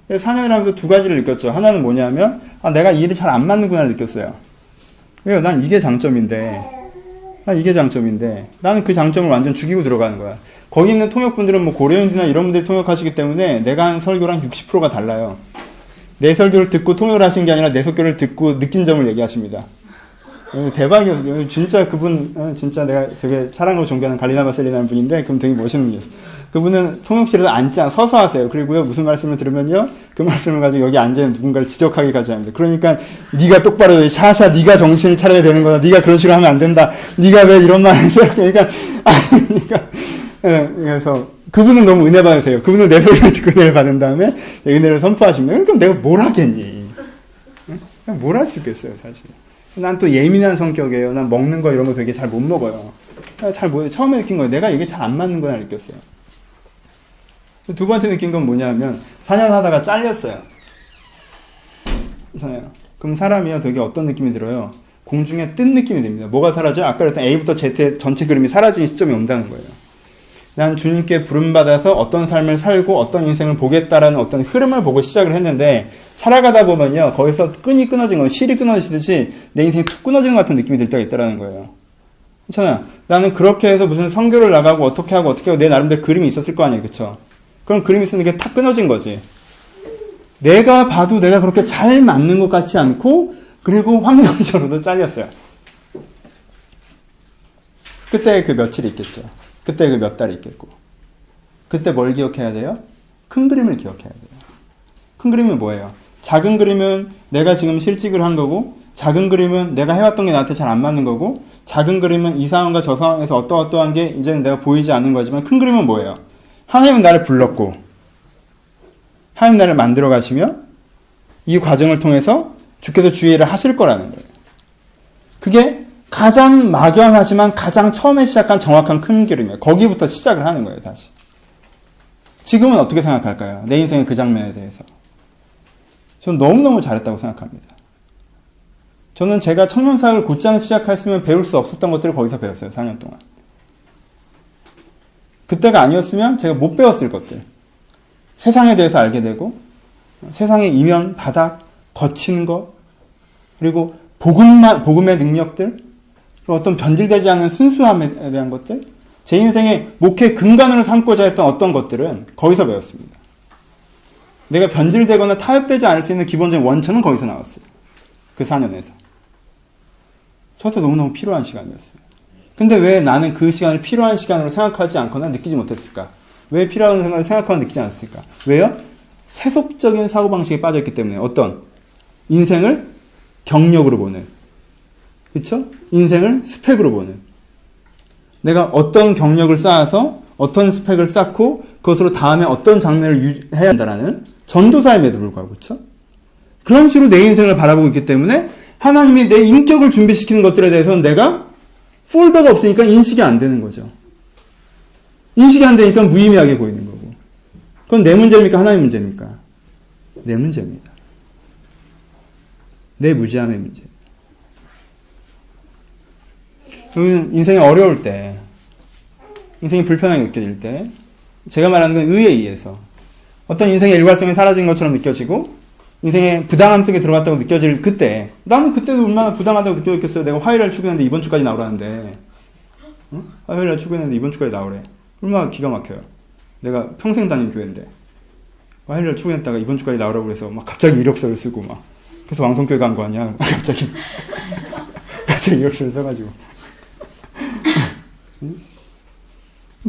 4년을 하면서 두 가지를 느꼈죠. 하나는 뭐냐면, 내가 이 일이 잘 안 맞는구나를 느꼈어요. 왜요? 난 이게 장점인데, 나는 그 장점을 완전 죽이고 들어가는 거야. 거기 있는 통역분들은 뭐 고려인지나 이런 분들이 통역하시기 때문에 내가 한 설교랑 60%가 달라요. 내 설교를 듣고 통역을 하신 게 아니라 내 설교를 듣고 느낀 점을 얘기하십니다. 대박이었어요. 진짜 그분, 진짜 내가 되게 사랑으로 존경하는 갈리나 바셀리라는 분인데, 그분 되게 멋있는 분이에요. 그분은 통역실에서 서서 하세요. 그리고요, 무슨 말씀을 들으면요, 그 말씀을 가지고 여기 앉아있는 누군가를 지적하기까지 합니다. 그러니까, 네가 똑바로, 샤샤, 네가 정신을 차려야 되는 거다. 네가 그런 식으로 하면 안 된다. 네가 왜 이런 말을 했어? 그러니까, 그래서, 그분은 너무 은혜 받으세요. 그분은 내 소리를 듣고 은혜를 받은 다음에, 은혜를 선포하십니다. 그럼 내가 뭘 하겠니? 뭘 할 수 있겠어요, 사실. 난 또 예민한 성격이에요. 난 먹는 거 이런 거 되게 잘 못 먹어요. 처음에 느낀 거예요. 내가 이게 잘 안 맞는 거나 느꼈어요. 두 번째 느낀 건 뭐냐면 4년 하다가 잘렸어요. 그럼 사람이요 되게 어떤 느낌이 들어요? 공중에 뜬 느낌이 듭니다. 뭐가 사라져요? 아까 그랬던 A부터 Z의 전체 그림이 사라지는 시점이 온다는 거예요. 난 주님께 부름받아서 어떤 삶을 살고 어떤 인생을 보겠다라는 어떤 흐름을 보고 시작을 했는데 살아가다 보면요 거기서 끈이 끊어진 건 실이 끊어지듯이 내 인생이 툭 끊어지는 것 같은 느낌이 들 때가 있다는 거예요. 괜찮아요. 나는 그렇게 해서 무슨 선교를 나가고 어떻게 하고 내 나름대로 그림이 있었을 거 아니에요. 그쵸? 그럼 그림이 있으면 이게 탁 끊어진 거지. 내가 봐도 내가 그렇게 잘 맞는 것 같지 않고 그리고 환경적으로도 잘렸어요. 그때 그 며칠이 있겠죠. 그때 그 몇 달이 있겠고. 그때 뭘 기억해야 돼요? 큰 그림을 기억해야 돼요. 큰 그림은 뭐예요? 작은 그림은 내가 지금 실직을 한 거고 작은 그림은 내가 해왔던 게 나한테 잘 안 맞는 거고 작은 그림은 이 상황과 저 상황에서 어떠어떠한 게 이제는 내가 보이지 않는 거지만 큰 그림은 뭐예요? 하나님은 나를 불렀고 하나님 나를 만들어 가시며 이 과정을 통해서 주께서 주의 일을 하실 거라는 거예요. 그게 가장 막연하지만 가장 처음에 시작한 정확한 큰 그림이에요. 거기부터 시작을 하는 거예요. 다시. 지금은 어떻게 생각할까요? 내 인생의 그 장면에 대해서. 저는 너무너무 잘했다고 생각합니다. 저는 제가 청년사역을 곧장 시작했으면 배울 수 없었던 것들을 거기서 배웠어요. 4년 동안. 그때가 아니었으면 제가 못 배웠을 것들. 세상에 대해서 알게 되고 세상의 이면, 바닥, 거친 것 그리고 복음의 능력들 어떤 변질되지 않은 순수함에 대한 것들 제 인생의 목회 근간으로 삼고자 했던 어떤 것들은 거기서 배웠습니다. 내가 변질되거나 타협되지 않을 수 있는 기본적인 원천은 거기서 나왔어요. 그 4년에서. 저한테 너무너무 필요한 시간이었어요. 근데 왜 나는 그 시간을 필요한 시간으로 생각하지 않거나 느끼지 못했을까? 왜 필요한 생각을 생각하고 느끼지 않았을까? 왜요? 세속적인 사고방식에 빠져있기 때문에 어떤 인생을 경력으로 보는 그렇죠? 인생을 스펙으로 보는 내가 어떤 경력을 쌓아서 어떤 스펙을 쌓고 그것으로 다음에 어떤 장면을 해야 한다라는 전도사임에도 불구하고 그렇죠? 그런 식으로 내 인생을 바라보고 있기 때문에 하나님이 내 인격을 준비시키는 것들에 대해서는 내가 폴더가 없으니까 인식이 안 되는 거죠. 인식이 안 되니까 무의미하게 보이는 거고. 그건 내 문제입니까? 하나님 문제입니까? 내 문제입니다. 내 무지함의 문제. 인생이 어려울 때, 인생이 불편하게 느껴질 때, 제가 말하는 건 의에 의해서 어떤 인생의 일관성이 사라진 것처럼 느껴지고 인생의 부당함 속에 들어갔다고 느껴질 그때 나는 그때도 얼마나 부당하다고 느꼈겠어요. 내가 화요일날 출근했는데 이번 주까지 나오라는데 화요일날 출근했는데 이번 주까지 나오래. 얼마나 기가 막혀요. 내가 평생 다닌 교회인데 화요일날 출근했다가 이번 주까지 나오라고 그래서 막 갑자기 이력서를 쓰고 막 그래서 왕성교회 간 거 아니야. 갑자기 이력서를 써가지고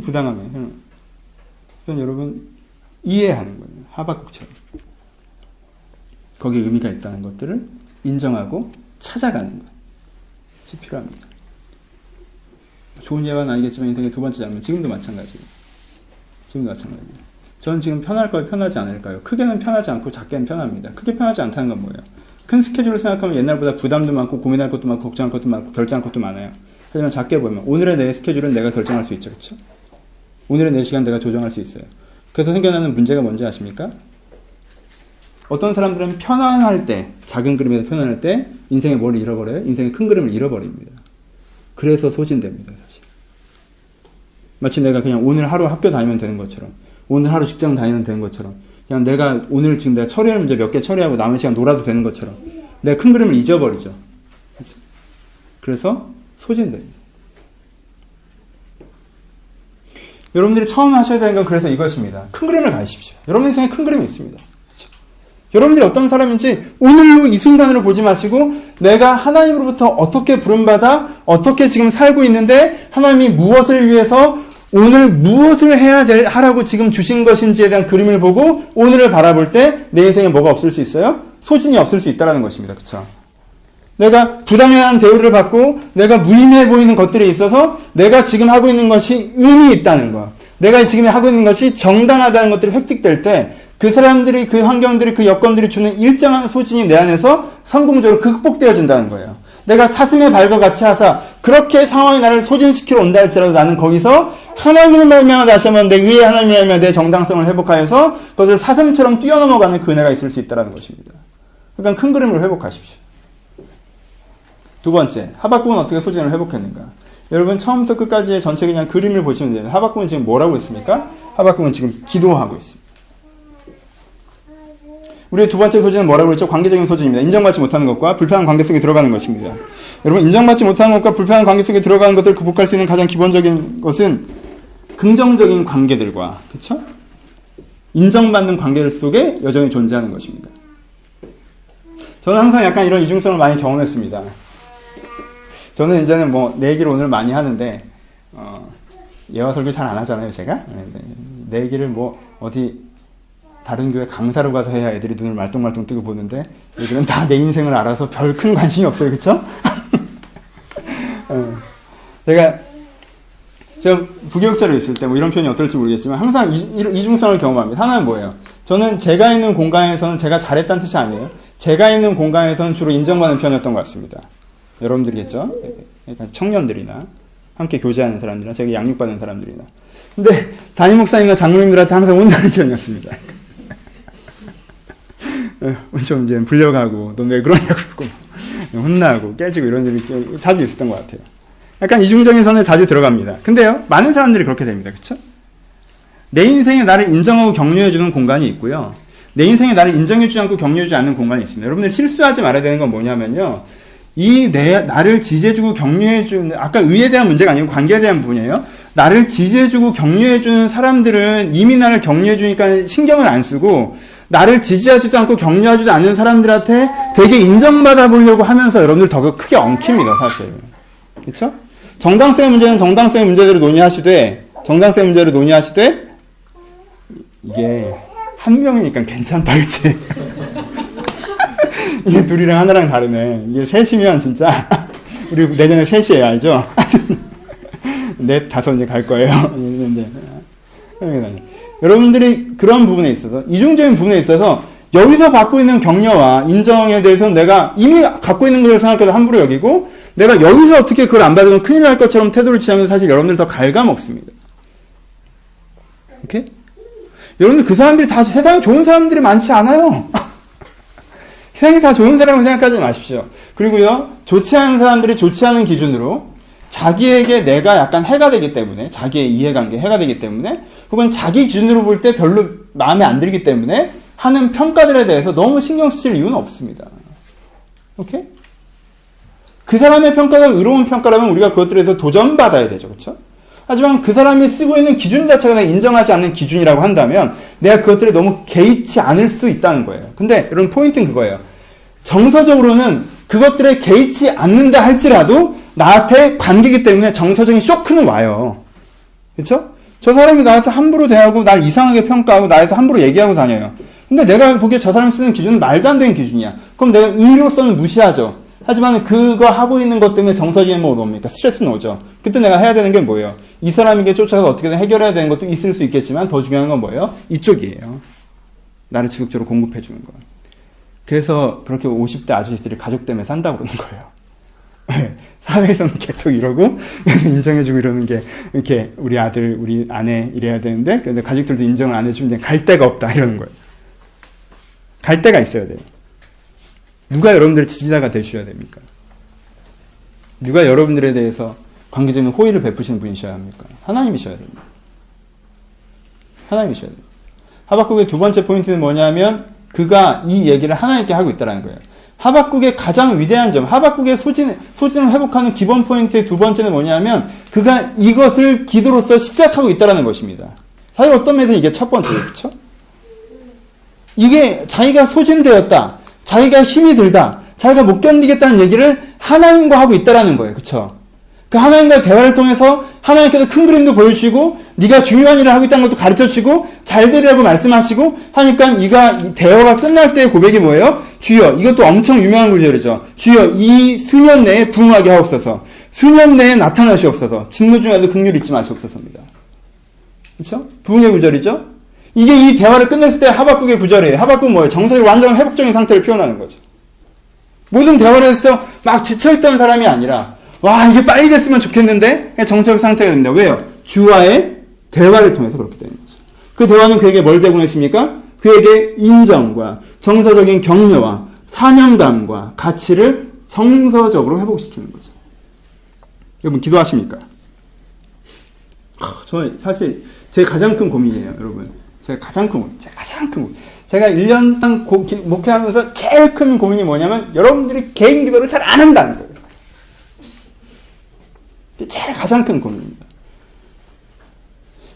부당함에 그건 여러분 이해하는 거예요. 하박국처럼 거기에 의미가 있다는 것들을 인정하고 찾아가는 것이 필요합니다. 좋은 예화는 아니겠지만 인생의 두 번째 장면 지금도 마찬가지예요. 저는 지금 편할까요? 편하지 않을까요? 크게는 편하지 않고 작게는 편합니다. 크게 편하지 않다는 건 뭐예요? 큰 스케줄을 생각하면 옛날보다 부담도 많고 고민할 것도 많고 걱정할 것도 많고 결정할 것도 많아요. 하지만 작게 보면 오늘의 내 스케줄은 내가 결정할 수 있죠. 그렇죠? 오늘의 내 시간 내가 조정할 수 있어요. 그래서 생겨나는 문제가 뭔지 아십니까? 어떤 사람들은 편안할 때, 작은 그림에서 편안할 때 인생의 뭘 잃어버려요? 인생의 큰 그림을 잃어버립니다. 그래서 소진됩니다. 사실. 마치 내가 그냥 오늘 하루 학교 다니면 되는 것처럼, 오늘 하루 직장 다니면 되는 것처럼, 그냥 내가 오늘 지금 내가 처리하는 문제 몇 개 처리하고 남은 시간 놀아도 되는 것처럼 내가 큰 그림을 잊어버리죠. 그렇죠? 그래서 소진됩니다. 여러분들이 처음 하셔야 되는 건 그래서 이것입니다. 큰 그림을 가지십시오. 여러분 인생에 큰 그림이 있습니다. 그렇죠? 여러분들이 어떤 사람인지 오늘로 이 순간으로 보지 마시고 내가 하나님으로부터 어떻게 부름받아 어떻게 지금 살고 있는데 하나님이 무엇을 위해서 오늘 무엇을 하라고 지금 주신 것인지에 대한 그림을 보고 오늘을 바라볼 때 내 인생에 뭐가 없을 수 있어요? 소진이 없을 수 있다는 것입니다. 그렇죠? 내가 부당한 대우를 받고 내가 무의미해 보이는 것들에 있어서 내가 지금 하고 있는 것이 의미 있다는 것, 내가 지금 하고 있는 것이 정당하다는 것들이 획득될 때 그 사람들이, 그 환경들이, 그 여건들이 주는 일정한 소진이 내 안에서 성공적으로 극복되어진다는 거예요. 내가 사슴의 발과 같이 하사 그렇게 상황이 나를 소진시키러 온다 할지라도 나는 거기서 하나님을 말미암아 다시 한번 내 위에 하나님을 말미암아 내 정당성을 회복하여서 그것을 사슴처럼 뛰어넘어가는 그 은혜가 있을 수 있다는 것입니다. 그러니까 큰 그림으로 회복하십시오. 두 번째, 하박국은 어떻게 소진을 회복했는가? 여러분 처음부터 끝까지의 전체 그냥 그림을 보시면 돼요. 하박국은 지금 뭘 하고 있습니까? 하박국은 지금 기도하고 있습니다. 우리의 두 번째 소진은 뭐라고 했죠? 관계적인 소진입니다. 인정받지 못하는 것과 불편한 관계 속에 들어가는 것입니다. 여러분 인정받지 못하는 것과 불편한 관계 속에 들어가는 것들을 극복할 수 있는 가장 기본적인 것은 긍정적인 관계들과, 그렇죠? 인정받는 관계들 속에 여전히 존재하는 것입니다. 저는 항상 약간 이런 이중성을 많이 경험했습니다. 저는 이제는 내 얘기를 오늘 많이 하는데 예화 설교 잘 안 하잖아요, 제가. 내 얘기를 어디 다른 교회 강사로 가서 해야 애들이 눈을 말똥말똥 뜨고 보는데 얘들은 다 내 인생을 알아서 별 큰 관심이 없어요. 그쵸? 제가 부교육자로 있을 때 이런 표현이 어떨지 모르겠지만 항상 이중성을 경험합니다. 하나는 뭐예요? 저는 제가 있는 공간에서는 제가 잘했다는 뜻이 아니에요. 제가 있는 공간에서는 주로 인정받는 편이었던 것 같습니다. 여러분들이겠죠? 청년들이나 함께 교제하는 사람들이나 제가 양육받는 사람들이나. 근데 담임 목사님과 장로님들한테 항상 혼나는 편이었습니다. 좀 이제 불려가고 너 왜 그러냐고 그러고 혼나고 깨지고 이런 일이 자주 있었던 것 같아요. 약간 이중적인 선에 자주 들어갑니다. 근데요, 많은 사람들이 그렇게 됩니다. 그쵸? 내 인생에 나를 인정하고 격려해주는 공간이 있고요. 내 인생에 나를 인정해주지 않고 격려해주지 않는 공간이 있습니다. 여러분들 실수하지 말아야 되는 건 뭐냐면요. 나를 지지해주고 격려해주는, 아까 의에 대한 문제가 아니고 관계에 대한 부분이에요. 나를 지지해주고 격려해주는 사람들은 이미 나를 격려해주니까 신경을 안 쓰고, 나를 지지하지도 않고 격려하지도 않는 사람들한테 되게 인정받아 보려고 하면서 여러분들 더 크게 엉킵니다, 사실. 그쵸? 정당성의 문제는 정당성의 문제대로 논의하시되, 이게 한 명이니까 괜찮다, 그치? 이게 둘이랑 하나랑 다르네. 이게 셋이면 진짜, 우리 내년에 셋이에요, 알죠? 넷, 다섯 이제 갈 거예요. 여러분들이 그런 부분에 있어서, 이중적인 부분에 있어서, 여기서 받고 있는 격려와 인정에 대해서는 내가 이미 갖고 있는 걸 생각해서 함부로 여기고, 내가 여기서 어떻게 그걸 안 받으면 큰일 날 것처럼 태도를 취하면 사실 여러분들 더 갉아먹습니다. 오케이? 여러분들 그 사람들이 다 세상에 좋은 사람들이 많지 않아요. 세상에 다 좋은 사람을 생각하지 마십시오. 그리고요, 좋지 않은 사람들이 좋지 않은 기준으로 자기에게 내가 약간 해가 되기 때문에, 자기의 이해관계 해가 되기 때문에, 혹은 자기 기준으로 볼 때 별로 마음에 안 들기 때문에 하는 평가들에 대해서 너무 신경 쓰실 이유는 없습니다. 오케이? 그 사람의 평가가 의로운 평가라면 우리가 그것들에 대해서 도전받아야 되죠. 그렇죠? 하지만 그 사람이 쓰고 있는 기준 자체가 내가 인정하지 않는 기준이라고 한다면 내가 그것들에 너무 개의치 않을 수 있다는 거예요. 근데 여러분 포인트는 그거예요. 정서적으로는 그것들에 개의치 않는다 할지라도 나한테 관계이기 때문에 정서적인 쇼크는 와요. 그렇죠? 저 사람이 나한테 함부로 대하고 날 이상하게 평가하고 나한테 함부로 얘기하고 다녀요. 근데 내가 보기에 저 사람이 쓰는 기준은 말도 안 되는 기준이야. 그럼 내가 의리로서는 무시하죠. 하지만 그거 하고 있는 것 때문에 정서적인 뭐 옵니까? 스트레스는 오죠. 그때 내가 해야 되는 게 뭐예요? 이 사람에게 쫓아가서 어떻게든 해결해야 되는 것도 있을 수 있겠지만 더 중요한 건 뭐예요? 이쪽이에요. 나를 지속적으로 공급해 주는 거. 그래서 그렇게 50대 아저씨들이 가족 때문에 산다고 그러는 거예요. 사회에서는 계속 이러고 인정해주고 이러는 게 이렇게 우리 아들, 우리 아내 이래야 되는데 근데 가족들도 인정을 안 해주면 이제 갈 데가 없다 이러는 거예요. 갈 데가 있어야 돼요. 누가 여러분들의 지지자가 되셔야 됩니까? 누가 여러분들에 대해서 관계적인 호의를 베푸시는 분이셔야 합니까? 하나님이셔야 됩니다. 하나님이셔야 됩니다. 하박국의 두 번째 포인트는 뭐냐면 그가 이 얘기를 하나님께 하고 있다는 거예요. 하박국의 가장 위대한 점, 하박국의 소진을 회복하는 기본 포인트의 두 번째는 뭐냐면 그가 이것을 기도로서 시작하고 있다는 것입니다. 사실 어떤 면에서 이게 첫 번째예요. 그렇죠? 이게 자기가 소진되었다, 자기가 힘이 들다, 자기가 못 견디겠다는 얘기를 하나님과 하고 있다는 거예요. 그렇죠? 그 하나님과의 대화를 통해서 하나님께서 큰 그림도 보여주시고 네가 중요한 일을 하고 있다는 것도 가르쳐주시고 잘 되리라고 말씀하시고 하니까 이가 대화가 끝날 때의 고백이 뭐예요? 주여, 이것도 엄청 유명한 구절이죠. 주여, 이 수년 내에 부흥하게 하옵소서. 수년 내에 나타나시옵소서. 진노 중에도 긍휼 잊지 마시옵소서입니다. 그렇죠? 부흥의 구절이죠. 이게 이 대화를 끝냈을 때 하박국의 구절이에요. 하박국 뭐예요? 정서적 완전 회복적인 상태를 표현하는 거죠. 모든 대화를 해서 막 지쳐있던 사람이 아니라 와, 이게 빨리 됐으면 좋겠는데 정서적 상태가 됩니다. 왜요? 주와의 대화를 통해서 그렇게 되는 거죠. 그 대화는 그에게 뭘 제공했습니까? 그에게 인정과 정서적인 격려와 사명감과 가치를 정서적으로 회복시키는 거죠. 여러분 기도하십니까? 저는 사실 제 가장 큰 고민이에요, 여러분. 제가 가장 큰 고민. 제가 1년 목회하면서 제일 큰 고민이 뭐냐면 여러분들이 개인 기도를 잘 안 한다는 거예요. 제일 가장 큰 고민입니다.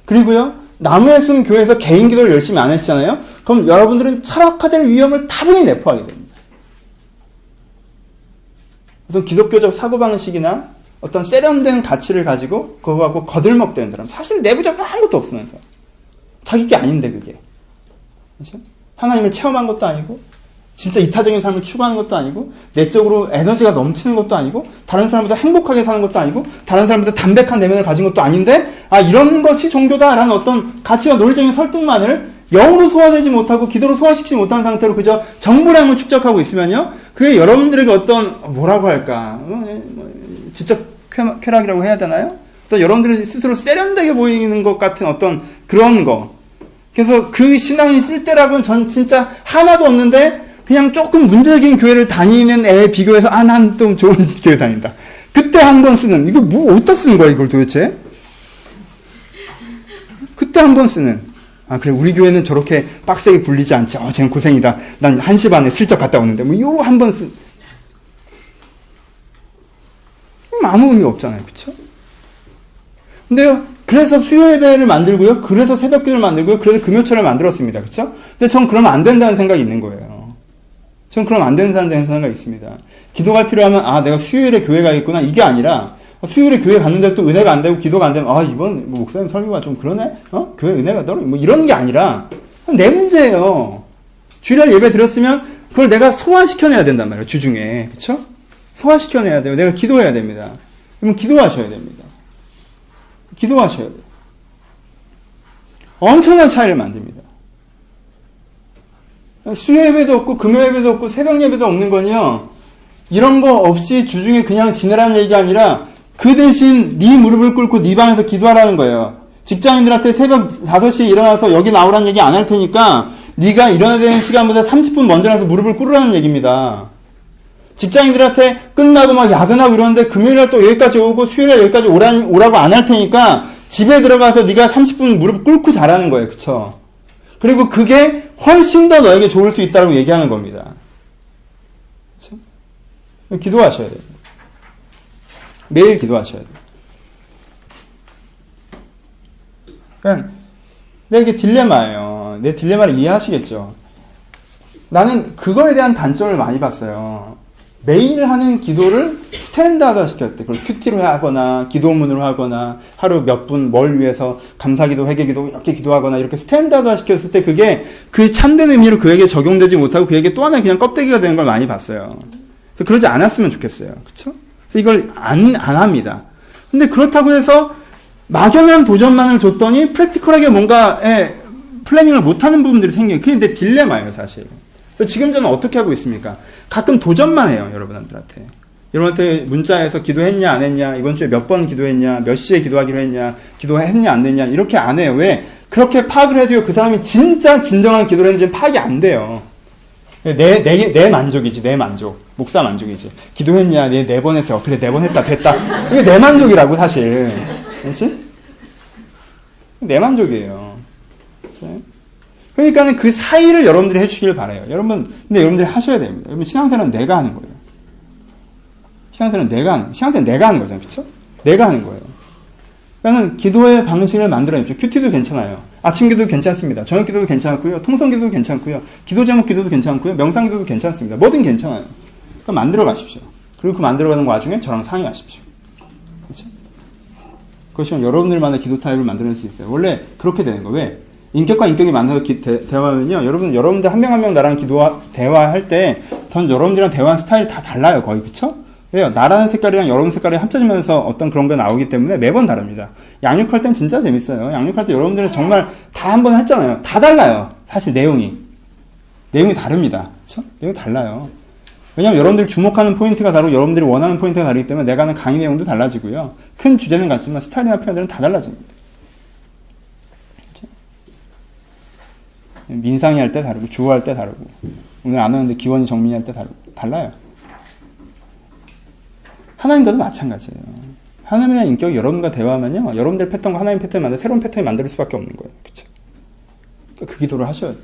그리고요, 나무의 숨 교회에서 개인 기도를 열심히 안 하시잖아요? 그럼 여러분들은 철학화될 위험을 다분히 내포하게 됩니다. 그래서 기독교적 사고방식이나 어떤 세련된 가치를 가지고 그거 갖고 거들먹대는 사람. 사실 내부적으로 아무것도 없으면서. 자기 게 아닌데 그게. 그렇죠? 하나님을 체험한 것도 아니고 진짜 이타적인 삶을 추구하는 것도 아니고 내적으로 에너지가 넘치는 것도 아니고 다른 사람보다 행복하게 사는 것도 아니고 다른 사람보다 담백한 내면을 가진 것도 아닌데 이런 것이 종교다라는 어떤 가치와 논리적인 설득만을 영으로 소화되지 못하고 기도로 소화시키지 못한 상태로 그저 정보량을 축적하고 있으면요. 그게 여러분들에게 어떤 뭐라고 할까 지적 쾌락이라고 해야 되나요? 그래서 여러분들이 스스로 세련되게 보이는 것 같은 어떤 그런 거. 그래서 그 신앙이 쓸 때라고는 전 진짜 하나도 없는데 그냥 조금 문제적인 교회를 다니는 애에 비교해서 난 좀 좋은 교회 다닌다. 그때 한 번 쓰는 이거 뭐 어디다 쓰는 거야 이걸 도대체? 그때 한 번 쓰는 그래 우리 교회는 저렇게 빡세게 굴리지 않지. 쟤는 고생이다. 난 1시 반에 슬쩍 갔다 오는데 뭐 요거 한 번 쓴 아무 의미 없잖아요. 그쵸? 근데요, 그래서 수요 예배를 만들고요, 그래서 새벽 기도를 만들고요, 그래서 금요철을 만들었습니다. 그쵸? 근데 전 그러면 안 된다는 생각이 있는 거예요. 전 그러면 안 된다는 생각이 있습니다. 기도가 필요하면, 내가 수요일에 교회 가겠구나. 이게 아니라, 수요일에 교회 갔는데 또 은혜가 안 되고 기도가 안 되면, 이번 목사님 설교가 좀 그러네? 교회 은혜가 떨어져. 뭐 이런 게 아니라, 내 문제예요. 주일날 예배 드렸으면, 그걸 내가 소화시켜내야 된단 말이에요. 주중에. 그쵸? 소화시켜내야 돼요. 내가 기도해야 됩니다. 그러면 기도하셔야 됩니다. 기도하셔야 돼요. 엄청난 차이를 만듭니다. 수요 예배도 없고 금요 예배도 없고 새벽 예배도 없는 건요. 이런 거 없이 주중에 그냥 지내라는 얘기가 아니라 그 대신 네 무릎을 꿇고 네 방에서 기도하라는 거예요. 직장인들한테 새벽 5시에 일어나서 여기 나오라는 얘기 안 할 테니까 네가 일어나야 되는 시간보다 30분 먼저 나서 무릎을 꿇으라는 얘기입니다. 직장인들한테 끝나고 막 야근하고 이러는데 금요일날 또 여기까지 오고 수요일날 여기까지 오라고 안 할 테니까 집에 들어가서 네가 30분 무릎 꿇고 자라는 거예요. 그쵸? 그리고 그게 훨씬 더 너에게 좋을 수 있다고 얘기하는 겁니다. 그쵸? 기도하셔야 돼요. 매일 기도하셔야 돼요. 그러니까 이게 딜레마예요. 내 딜레마를 이해하시겠죠? 나는 그거에 대한 단점을 많이 봤어요. 매일 하는 기도를 스탠다드 시켰을 때, 그걸 큐티로 하거나, 기도문으로 하거나, 하루 몇 분 뭘 위해서 감사기도, 회개기도 이렇게 기도하거나, 이렇게 스탠다드 시켰을 때 그게 그 참된 의미로 그에게 적용되지 못하고 그에게 또 하나의 그냥 껍데기가 되는 걸 많이 봤어요. 그래서 그러지 않았으면 좋겠어요. 그쵸? 그래서 이걸 안 합니다. 근데 그렇다고 해서 막연한 도전만을 줬더니 프랙티컬하게 뭔가의 플래닝을 못하는 부분들이 생겨요. 그게 내 딜레마예요, 사실. 지금 저는 어떻게 하고 있습니까? 가끔 도전만 해요, 여러분들한테. 여러분한테 문자에서 기도했냐, 안 했냐, 이번 주에 몇 번 기도했냐, 몇 시에 기도하기로 했냐, 기도했냐, 안 했냐, 이렇게 안 해요. 왜? 그렇게 파악을 해도요, 그 사람이 진짜 진정한 기도를 했는지는 파악이 안 돼요. 내 만족이지, 내 만족. 목사 만족이지. 기도했냐? 네 번 했어. 그래, 4번 했다, 됐다. 이게 내 만족이라고, 사실. 그렇지? 내 만족이에요. 그렇지? 그러니까는 그 사이를 여러분들이 해주시길 바라요. 근데 여러분들이 하셔야 됩니다. 여러분, 신앙생활은 내가 하는 거예요. 신앙생활은 내가 하는 거잖아요. 그쵸? 내가 하는 거예요. 그러니까 기도의 방식을 만들어냅시오. 큐티도 괜찮아요. 아침 기도도 괜찮습니다. 저녁 기도도 괜찮고요. 통성 기도도 괜찮고요. 기도 제목 기도도 괜찮고요. 명상 기도도 괜찮습니다. 뭐든 괜찮아요. 그러니까 만들어 가십시오. 그리고 그 만들어가는 와중에 저랑 상의하십시오. 그렇죠? 그것이면 여러분들만의 기도 타입을 만들어낼 수 있어요. 원래 그렇게 되는 거예요. 왜? 인격과 인격이 만나서 대화하면요. 여러분들 한 명 한 명 나랑 대화할 때 전 여러분들이랑 대화하는 스타일이 다 달라요. 거의. 그쵸? 왜요? 나라는 색깔이랑 여러분 색깔이 합쳐지면서 어떤 그런 게 나오기 때문에 매번 다릅니다. 양육할 땐 진짜 재밌어요. 양육할 때 여러분들은 정말 다 한 번 했잖아요. 다 달라요. 사실 내용이 다릅니다. 그쵸? 내용이 달라요. 왜냐면 여러분들이 주목하는 포인트가 다르고 여러분들이 원하는 포인트가 다르기 때문에 내가 하는 강의 내용도 달라지고요. 큰 주제는 같지만 스타일이나 표현들은 다 달라집니다. 그쵸? 민상이 할 때 다르고 주어할 때 다르고 오늘 안 하는데 기원이 정민이 할 때 달라요. 하나님과도 마찬가지예요. 하나님에 대한 인격이 여러분과 대화하면요. 여러분들 패턴과 하나님 패턴을 만들 새로운 패턴을 만들 수밖에 없는 거예요. 그렇죠? 그 기도를 하셔야 돼요.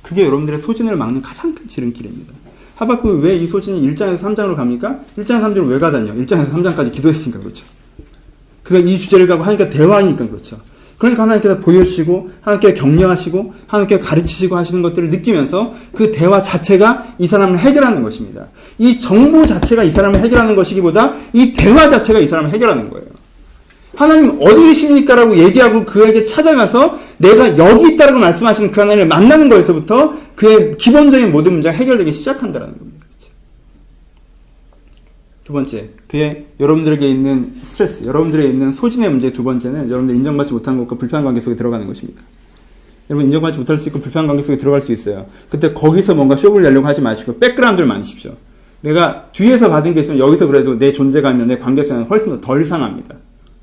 그게 여러분들의 소진을 막는 가장 큰 지름길입니다. 하박국이 왜 이 소진이 1장에서 3장으로 갑니까? 1장에서 3장으로 왜 가다니요? 1장에서 3장까지 기도했으니까 그렇죠. 그가 이 주제를 가고 하니까 대화하니까 그렇죠. 그러니까 하나님께서 보여주시고 하나님께서 격려하시고 하나님께서 가르치시고 하시는 것들을 느끼면서 그 대화 자체가 이 사람을 해결하는 것입니다. 이 정보 자체가 이 사람을 해결하는 것이기보다 이 대화 자체가 이 사람을 해결하는 거예요. 하나님 어디 계십니까? 라고 얘기하고 그에게 찾아가서 내가 여기 있다라고 말씀하시는 그 하나님을 만나는 거에서부터 그의 기본적인 모든 문제가 해결되기 시작한다는 겁니다. 두 번째, 그의 여러분들에게 있는 스트레스, 여러분들에게 있는 소진의 문제 두 번째는 여러분들 인정받지 못한 것과 불편한 관계 속에 들어가는 것입니다. 여러분 인정받지 못할 수 있고 불편한 관계 속에 들어갈 수 있어요. 그때 거기서 뭔가 쇼를 내려고 하지 마시고 백그라운드를 만드십시오. 내가 뒤에서 받은 게 있으면 여기서 그래도 내 존재감이나 내 관계성은 훨씬 덜 상합니다.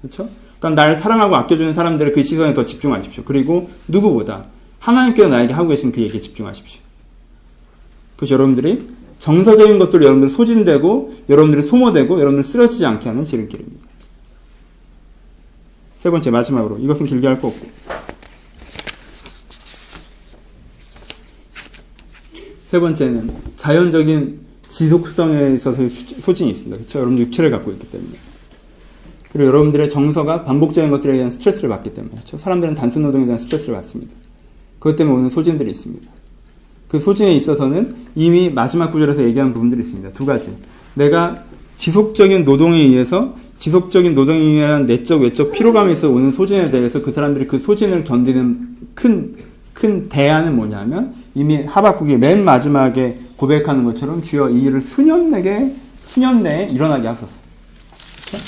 그렇죠? 그러니까 나를 사랑하고 아껴주는 사람들의 그 시선에 더 집중하십시오. 그리고 누구보다 하나님께서 나에게 하고 계신 그 얘기에 집중하십시오. 그래서 여러분들이 정서적인 것들로 여러분들 소진되고 여러분들이 소모되고 여러분들 쓰러지지 않게 하는 지름길입니다. 세 번째 마지막으로 이것은 길게 할 거 없고 세 번째는 자연적인 지속성에 있어서의 소진이 있습니다. 그렇죠? 여러분들 육체를 갖고 있기 때문에 그리고 여러분들의 정서가 반복적인 것들에 대한 스트레스를 받기 때문에 그렇죠? 사람들은 단순 노동에 대한 스트레스를 받습니다. 그것 때문에 오는 소진들이 있습니다. 그 소진에 있어서는 이미 마지막 구절에서 얘기한 부분들이 있습니다. 두 가지. 내가 지속적인 노동에 의해서 지속적인 노동에 의한 내적 외적 피로감에서 오는 소진에 대해서 그 사람들이 그 소진을 견디는 큰 대안은 뭐냐면 이미 하박국이 맨 마지막에 고백하는 것처럼 주여 이 일을 수년 내에 일어나게 하소서. 그렇죠?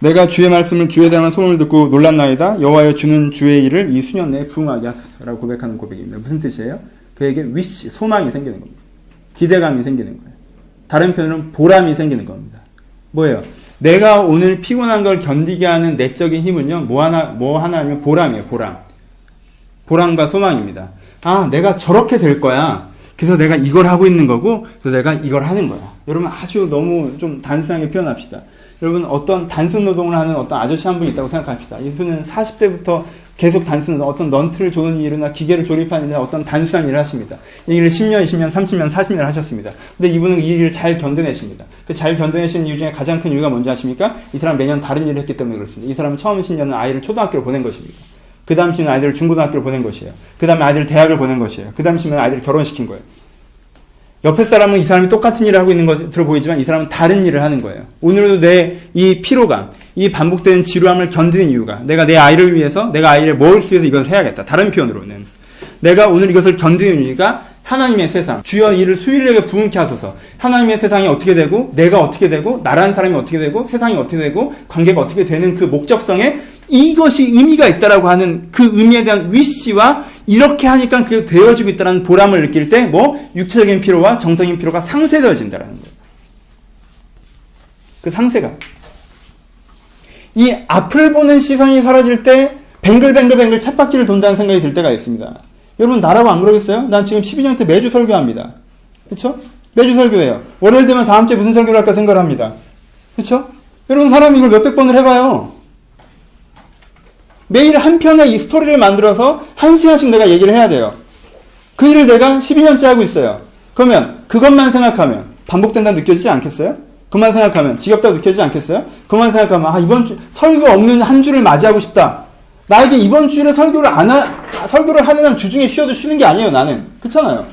내가 주의 말씀을 주에 대한 소문을 듣고 놀랐나이다. 여호와여 주는 주의 일을 이 수년 내에 부응하게 하소서라고 고백하는 고백입니다. 무슨 뜻이에요? 그에게 위시, 소망이 생기는 겁니다. 기대감이 생기는 거예요. 다른 표현은 보람이 생기는 겁니다. 뭐예요? 내가 오늘 피곤한 걸 견디게 하는 내적인 힘은요, 뭐 하나 하면 보람이에요, 보람. 보람과 소망입니다. 아, 내가 저렇게 될 거야. 그래서 내가 이걸 하고 있는 거고, 그래서 내가 이걸 하는 거야. 여러분 아주 너무 좀 단순하게 표현합시다. 여러분 어떤 단순 노동을 하는 어떤 아저씨 한 분 있다고 생각합시다. 이분은 40대부터 계속 단순한 어떤 넌트를 조는 일이나 기계를 조립하는 일이나 어떤 단순한 일을 하십니다. 이 일을 10년, 20년, 30년, 40년 하셨습니다. 근데 이분은 이 일을 잘 견뎌내십니다. 그 잘 견뎌내시는 이유 중에 가장 큰 이유가 뭔지 아십니까? 이 사람 매년 다른 일을 했기 때문에 그렇습니다. 이 사람은 처음 10년은 아이를 초등학교로 보낸 것입니다. 그 다음 10년 아이들을 중고등학교로 보낸 것이에요. 그 다음에 아이들을 대학을 보낸 것이에요. 그 다음 10년 아이들을 결혼시킨 거예요. 옆에 사람은 이 사람이 똑같은 일을 하고 있는 것으로 보이지만 이 사람은 다른 일을 하는 거예요. 오늘도 내 이 피로감, 이 반복되는 지루함을 견디는 이유가 내가 내 아이를 위해서, 내가 아이를 먹을 수 위해서 이것을 해야겠다. 다른 표현으로는 내가 오늘 이것을 견디는 이유가 하나님의 세상, 주여 이를 수일에게 부응케 하소서. 하나님의 세상이 어떻게 되고 내가 어떻게 되고 나라는 사람이 어떻게 되고 세상이 어떻게 되고 관계가 어떻게 되는 그 목적성에 이것이 의미가 있다라고 하는 그 의미에 대한 위시와 이렇게 하니까 그 되어지고 있다는 보람을 느낄 때 육체적인 피로와 정성인 피로가 상쇄되어진다라는 거예요. 그 상쇄가. 이 앞을 보는 시선이 사라질 때 뱅글뱅글 쳇바퀴를 돈다는 생각이 들 때가 있습니다. 여러분 나라고 안 그러겠어요? 난 지금 12년 때 매주 설교합니다. 그렇죠? 매주 설교해요. 월요일 되면 다음 주에 무슨 설교를 할까 생각을 합니다. 그렇죠? 여러분 사람이 이걸 몇백 번을 해봐요. 매일 한 편의 이 스토리를 만들어서 1시간씩 내가 얘기를 해야 돼요. 그 일을 내가 12년째 하고 있어요. 그러면 그것만 생각하면 반복된다고 느껴지지 않겠어요? 그만 생각하면 지겹다고 느껴지지 않겠어요? 그만 생각하면 이번 주 설교 없는 한 주를 맞이하고 싶다. 나에게 이번 주일에 설교를 하는 한 주중에 쉬어도 쉬는 게 아니에요, 나는. 그렇잖아요.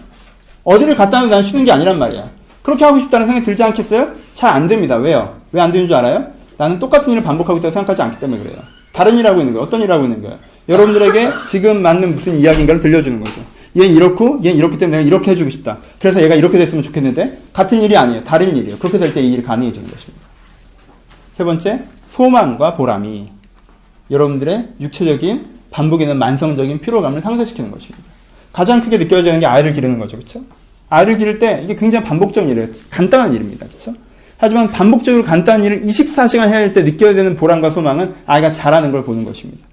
어디를 갔다 와도 난 쉬는 게 아니란 말이야. 그렇게 하고 싶다는 생각이 들지 않겠어요? 잘 안 됩니다. 왜요? 왜 안 되는 줄 알아요? 나는 똑같은 일을 반복하고 있다고 생각하지 않기 때문에 그래요. 다른 일 하고 있는 거예요. 어떤 일 하고 있는 거예요? 여러분들에게 지금 맞는 무슨 이야기인가를 들려주는 거죠. 얘는 이렇고, 얘는 이렇기 때문에 내가 이렇게 해주고 싶다. 그래서 얘가 이렇게 됐으면 좋겠는데, 같은 일이 아니에요. 다른 일이에요. 그렇게 될 때 이 일이 가능해지는 것입니다. 세 번째, 소망과 보람이 여러분들의 육체적인 반복이나 만성적인 피로감을 상쇄시키는 것입니다. 가장 크게 느껴지는 게 아이를 기르는 거죠. 그렇죠? 아이를 기를 때 이게 굉장히 반복적인 일이에요. 간단한 일입니다. 그렇죠? 하지만 반복적으로 간단한 일을 24시간 해야 할 때 느껴야 되는 보람과 소망은 아이가 잘하는 걸 보는 것입니다.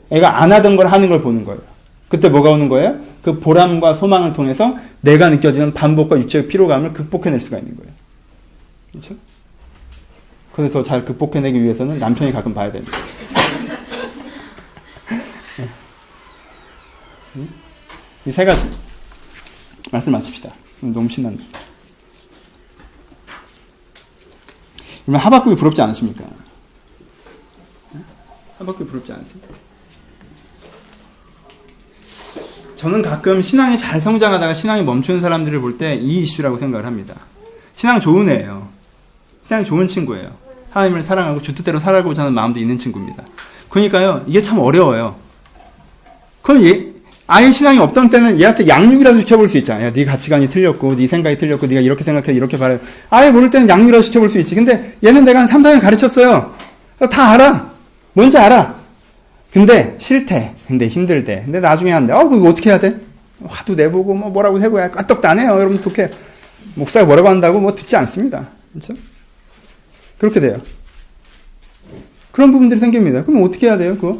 애가 안 하던 걸 하는 걸 보는 거예요. 그때 뭐가 오는 거예요? 그 보람과 소망을 통해서 내가 느껴지는 반복과 육체적 피로감을 극복해낼 수가 있는 거예요. 그렇죠? 그래서 더 잘 극복해내기 위해서는 남편이 가끔 봐야 됩니다. 이 세 가지 말씀 마칩시다. 너무 신난다. 그러면 하박국이 부럽지 않으십니까? 하박국이 부럽지 않으십니까? 저는 가끔 신앙이 잘 성장하다가 신앙이 멈추는 사람들을 볼 때 이 이슈라고 생각을 합니다. 신앙 좋은 애예요. 신앙이 좋은 친구예요. 하나님을 사랑하고 주 뜻대로 살아가고자 하는 마음도 있는 친구입니다. 그러니까요, 이게 참 어려워요. 그럼 아예 신앙이 없던 때는 얘한테 양육이라도 시켜볼 수 있잖아요. 네 가치관이 틀렸고, 네 생각이 틀렸고, 네가 이렇게 생각해, 이렇게 바래. 아예 모를 때는 양육이라도 시켜볼 수 있지. 근데 얘는 내가 한 3, 4년 가르쳤어요. 다 알아. 뭔지 알아. 근데 싫대. 근데 힘들대. 근데 나중에 한대. 그거 어떻게 해야 돼? 화도 내보고, 뭐라고 해보야. 까떡도 안 해요. 여러분, 어떻게. 목사가 뭐라고 한다고 듣지 않습니다. 그렇죠? 그렇게 돼요. 그런 부분들이 생깁니다. 그럼 어떻게 해야 돼요, 그거?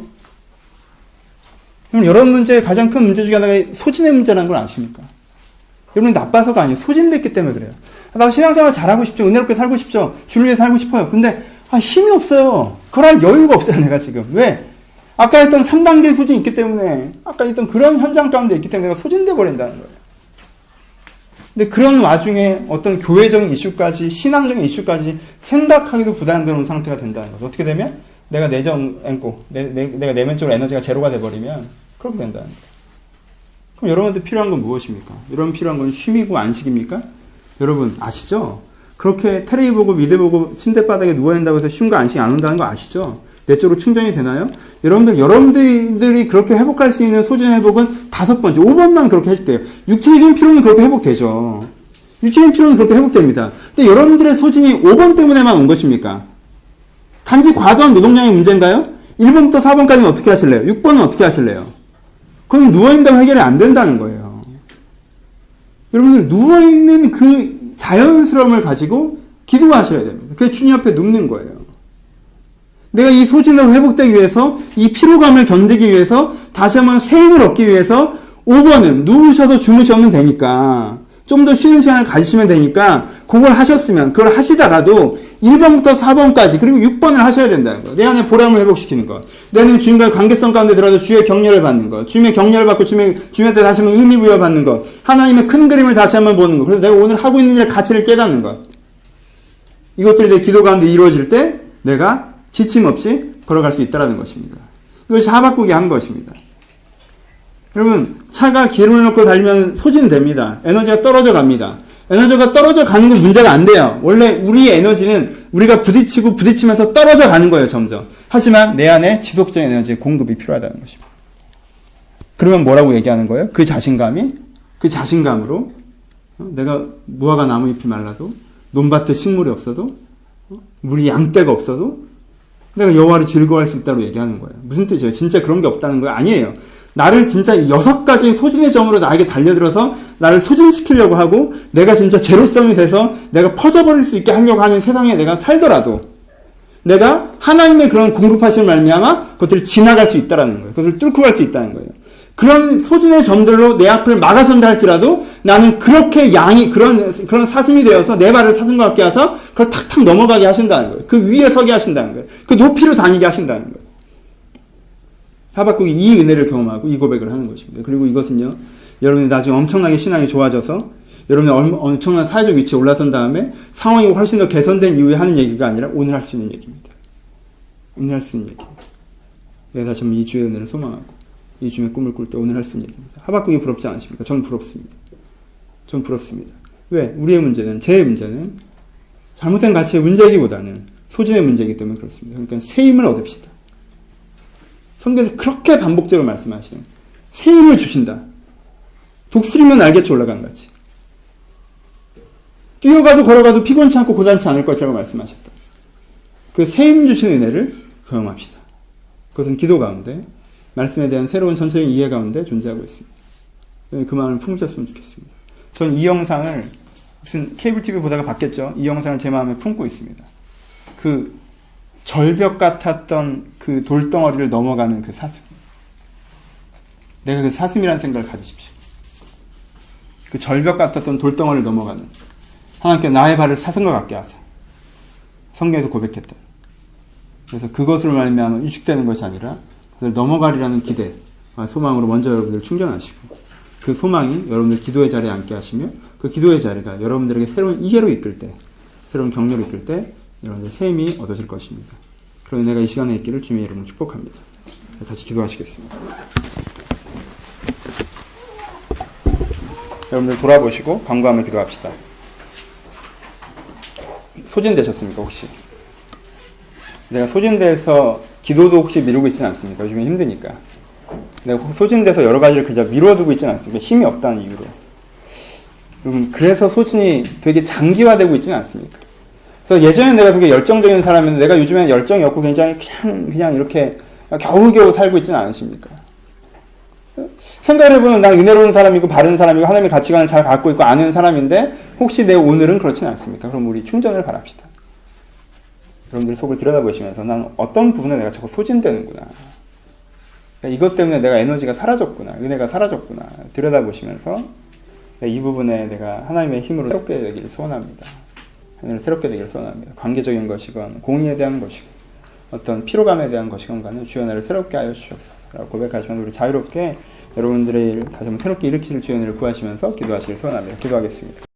그럼 여러 문제의 가장 큰 문제 중에 하나가 소진의 문제라는 걸 아십니까? 여러분이 나빠서가 아니에요. 소진됐기 때문에 그래요. 나 신앙생활 잘하고 싶죠. 은혜롭게 살고 싶죠. 주를 위해 살고 싶어요. 근데 힘이 없어요. 그걸 할 여유가 없어요, 내가 지금. 왜? 아까 했던 3단계 소진이 있기 때문에, 아까 했던 그런 현장 가운데 있기 때문에 내가 소진돼 버린다는 거예요. 근데 그런 와중에 어떤 교회적인 이슈까지, 신앙적인 이슈까지 생각하기도 부담스러운 상태가 된다는 거죠. 어떻게 되면? 내가 내정 앵고, 내가 내면적으로 에너지가 제로가 돼버리면 그렇게 된다는 거예요. 그럼 여러분한테 필요한 건 무엇입니까? 여러분 필요한 건 쉼이고 안식입니까? 여러분 아시죠? 그렇게 테레비 보고 미드 보고 침대바닥에 누워있는다고 해서 쉼과 안식이 안 온다는 거 아시죠? 내적으로 충전이 되나요? 여러분들이 그렇게 회복할 수 있는 소진의 회복은 5번째, 5번만 그렇게 해줄게요. 육체적인 피로는 그렇게 회복되죠. 육체적인 피로는 그렇게 회복됩니다. 근데 여러분들의 소진이 5번 때문에만 온 것입니까? 단지 과도한 노동량의 문제인가요? 1번부터 4번까지는 어떻게 하실래요? 6번은 어떻게 하실래요? 그건 누워있는다고 해결이 안 된다는 거예요. 여러분들 누워있는 그 자연스러움을 가지고 기도하셔야 됩니다. 그게 주님 앞에 눕는 거예요. 내가 이 소진으로 회복되기 위해서, 이 피로감을 견디기 위해서, 다시 한번 새 힘을 얻기 위해서 5번은 누우셔서 주무시면 되니까, 좀 더 쉬는 시간을 가지시면 되니까, 그걸 하셨으면, 그걸 하시다가도 1번부터 4번까지, 그리고 6번을 하셔야 된다는 거예요. 내 안에 보람을 회복시키는 것. 내 안에 주님과의 관계성 가운데 들어가서 주의 격려를 받는 것. 주님의 격려를 받고 주님한테 다시 한번 의미 부여받는 것. 하나님의 큰 그림을 다시 한번 보는 것. 그래서 내가 오늘 하고 있는 일의 가치를 깨닫는 것. 이것들이 내 기도 가운데 이루어질 때 내가 지침 없이 걸어갈 수 있다는 것입니다. 이것이 하박국이 한 것입니다. 여러분, 차가 기름을 넣고 달리면 소진됩니다. 에너지가 떨어져 갑니다. 에너지가 떨어져 가는 건 문제가 안 돼요. 원래 우리의 에너지는 우리가 부딪히면서 떨어져 가는 거예요, 점점. 하지만 내 안에 지속적인 에너지의 공급이 필요하다는 것입니다. 그러면 뭐라고 얘기하는 거예요? 그 자신감으로 내가 무화과 나무잎이 말라도, 논밭에 식물이 없어도, 물이 양떼가 없어도 내가 여호와를 즐거워할 수 있다고 얘기하는 거예요. 무슨 뜻이에요? 진짜 그런 게 없다는 거예요? 아니에요. 나를 진짜 6가지 소진의 점으로 나에게 달려들어서 나를 소진시키려고 하고 내가 진짜 제로성이 돼서 내가 퍼져버릴 수 있게 하려고 하는 세상에 내가 살더라도 내가 하나님의 그런 공급하시는 말미암아 그것들을 지나갈 수 있다는 거예요. 그것을 뚫고 갈 수 있다는 거예요. 그런 소진의 점들로 내 앞을 막아선다 할지라도 나는 그렇게 그런 사슴이 되어서 내 발을 사슴 같게 하서 그걸 탁탁 넘어가게 하신다는 거예요. 그 위에 서게 하신다는 거예요. 그 높이로 다니게 하신다는 거예요. 하박국이 이 은혜를 경험하고 이 고백을 하는 것입니다. 그리고 이것은요, 여러분이 나중에 엄청나게 신앙이 좋아져서 여러분이 엄청난 사회적 위치에 올라선 다음에 상황이 훨씬 더 개선된 이후에 하는 얘기가 아니라 오늘 할 수 있는 얘기입니다. 오늘 할 수 있는 얘기입니다. 내가 다시 한번 이 주의 은혜를 소망하고 이 주의 꿈을 꿀 때 오늘 할 수 있는 얘기입니다. 하박국이 부럽지 않으십니까? 저는 부럽습니다. 저는 부럽습니다. 왜? 우리의 문제는, 제 문제는 잘못된 가치의 문제이기보다는 소진의 문제이기 때문에 그렇습니다. 그러니까 새 힘을 얻읍시다. 성경에서 그렇게 반복적으로 말씀하시는 새 힘을 주신다. 독수리면 날개쳐 올라간 같이. 뛰어가도 걸어가도 피곤치 않고 고단치 않을 것이라고 말씀하셨다. 그 새 힘 주신 은혜를 경험합시다. 그것은 기도 가운데 말씀에 대한 새로운 전체적인 이해 가운데 존재하고 있습니다. 그 마음을 품으셨으면 좋겠습니다. 전 이 영상을 무슨 케이블 TV 보다가 봤겠죠. 이 영상을 제 마음에 품고 있습니다. 그 절벽 같았던 그 돌덩어리를 넘어가는 그 사슴. 내가 그 사슴이라는 생각을 가지십시오. 그 절벽 같았던 돌덩어리를 넘어가는 하나님께 나의 발을 사슴과 같게 하세요. 성경에서 고백했다. 그래서 그것으로 말미암아 위축되는 것이 아니라 그걸 넘어가리라는 기대와 소망으로 먼저 여러분들 충전하시고 그 소망이 여러분들 기도의 자리에 앉게 하시며 그 기도의 자리가 여러분들에게 새로운 이해로 이끌 때, 새로운 격려로 이끌 때 여러분들 새 힘이 얻어질 것입니다. 그런 은혜가 이 시간에 있기를 주님의 이름으로 축복합니다. 다시 기도하시겠습니다. 여러분들 돌아보시고 간구하며 기도합시다. 소진되셨습니까, 혹시? 내가 소진돼서 기도도 혹시 미루고 있지는 않습니까? 요즘에 힘드니까. 내가 소진돼서 여러 가지를 그저 미뤄두고 있지는 않습니까? 힘이 없다는 이유로. 여러분, 그래서 소진이 되게 장기화되고 있지는 않습니까? 그래서 예전에 내가 되게 열정적인 사람인데 내가 요즘에는 열정이 없고 굉장히 그냥 이렇게 겨우겨우 살고 있지는 않으십니까? 생각을 해보면 난 은혜로운 사람이고 바른 사람이고 하나님의 가치관을 잘 갖고 있고 아는 사람인데 혹시 내 오늘은 그렇지는 않습니까? 그럼 우리 충전을 바랍시다. 여러분들 속을 들여다보시면서 난 어떤 부분에 내가 자꾸 소진되는구나. 이것 때문에 내가 에너지가 사라졌구나. 은혜가 사라졌구나. 들여다보시면서 이 부분에 내가 하나님의 힘으로 새롭게 되기를 소원합니다. 하나님을 새롭게 되기를 소원합니다. 관계적인 것이건 공의에 대한 것이건 어떤 피로감에 대한 것이건 간에 주의 은혜를 새롭게 하여 주시옵소서. 고백하시면 우리 자유롭게 여러분들의 일 다시 한번 새롭게 일으키실 주의 은혜를 구하시면서 기도하시길 소원합니다. 기도하겠습니다.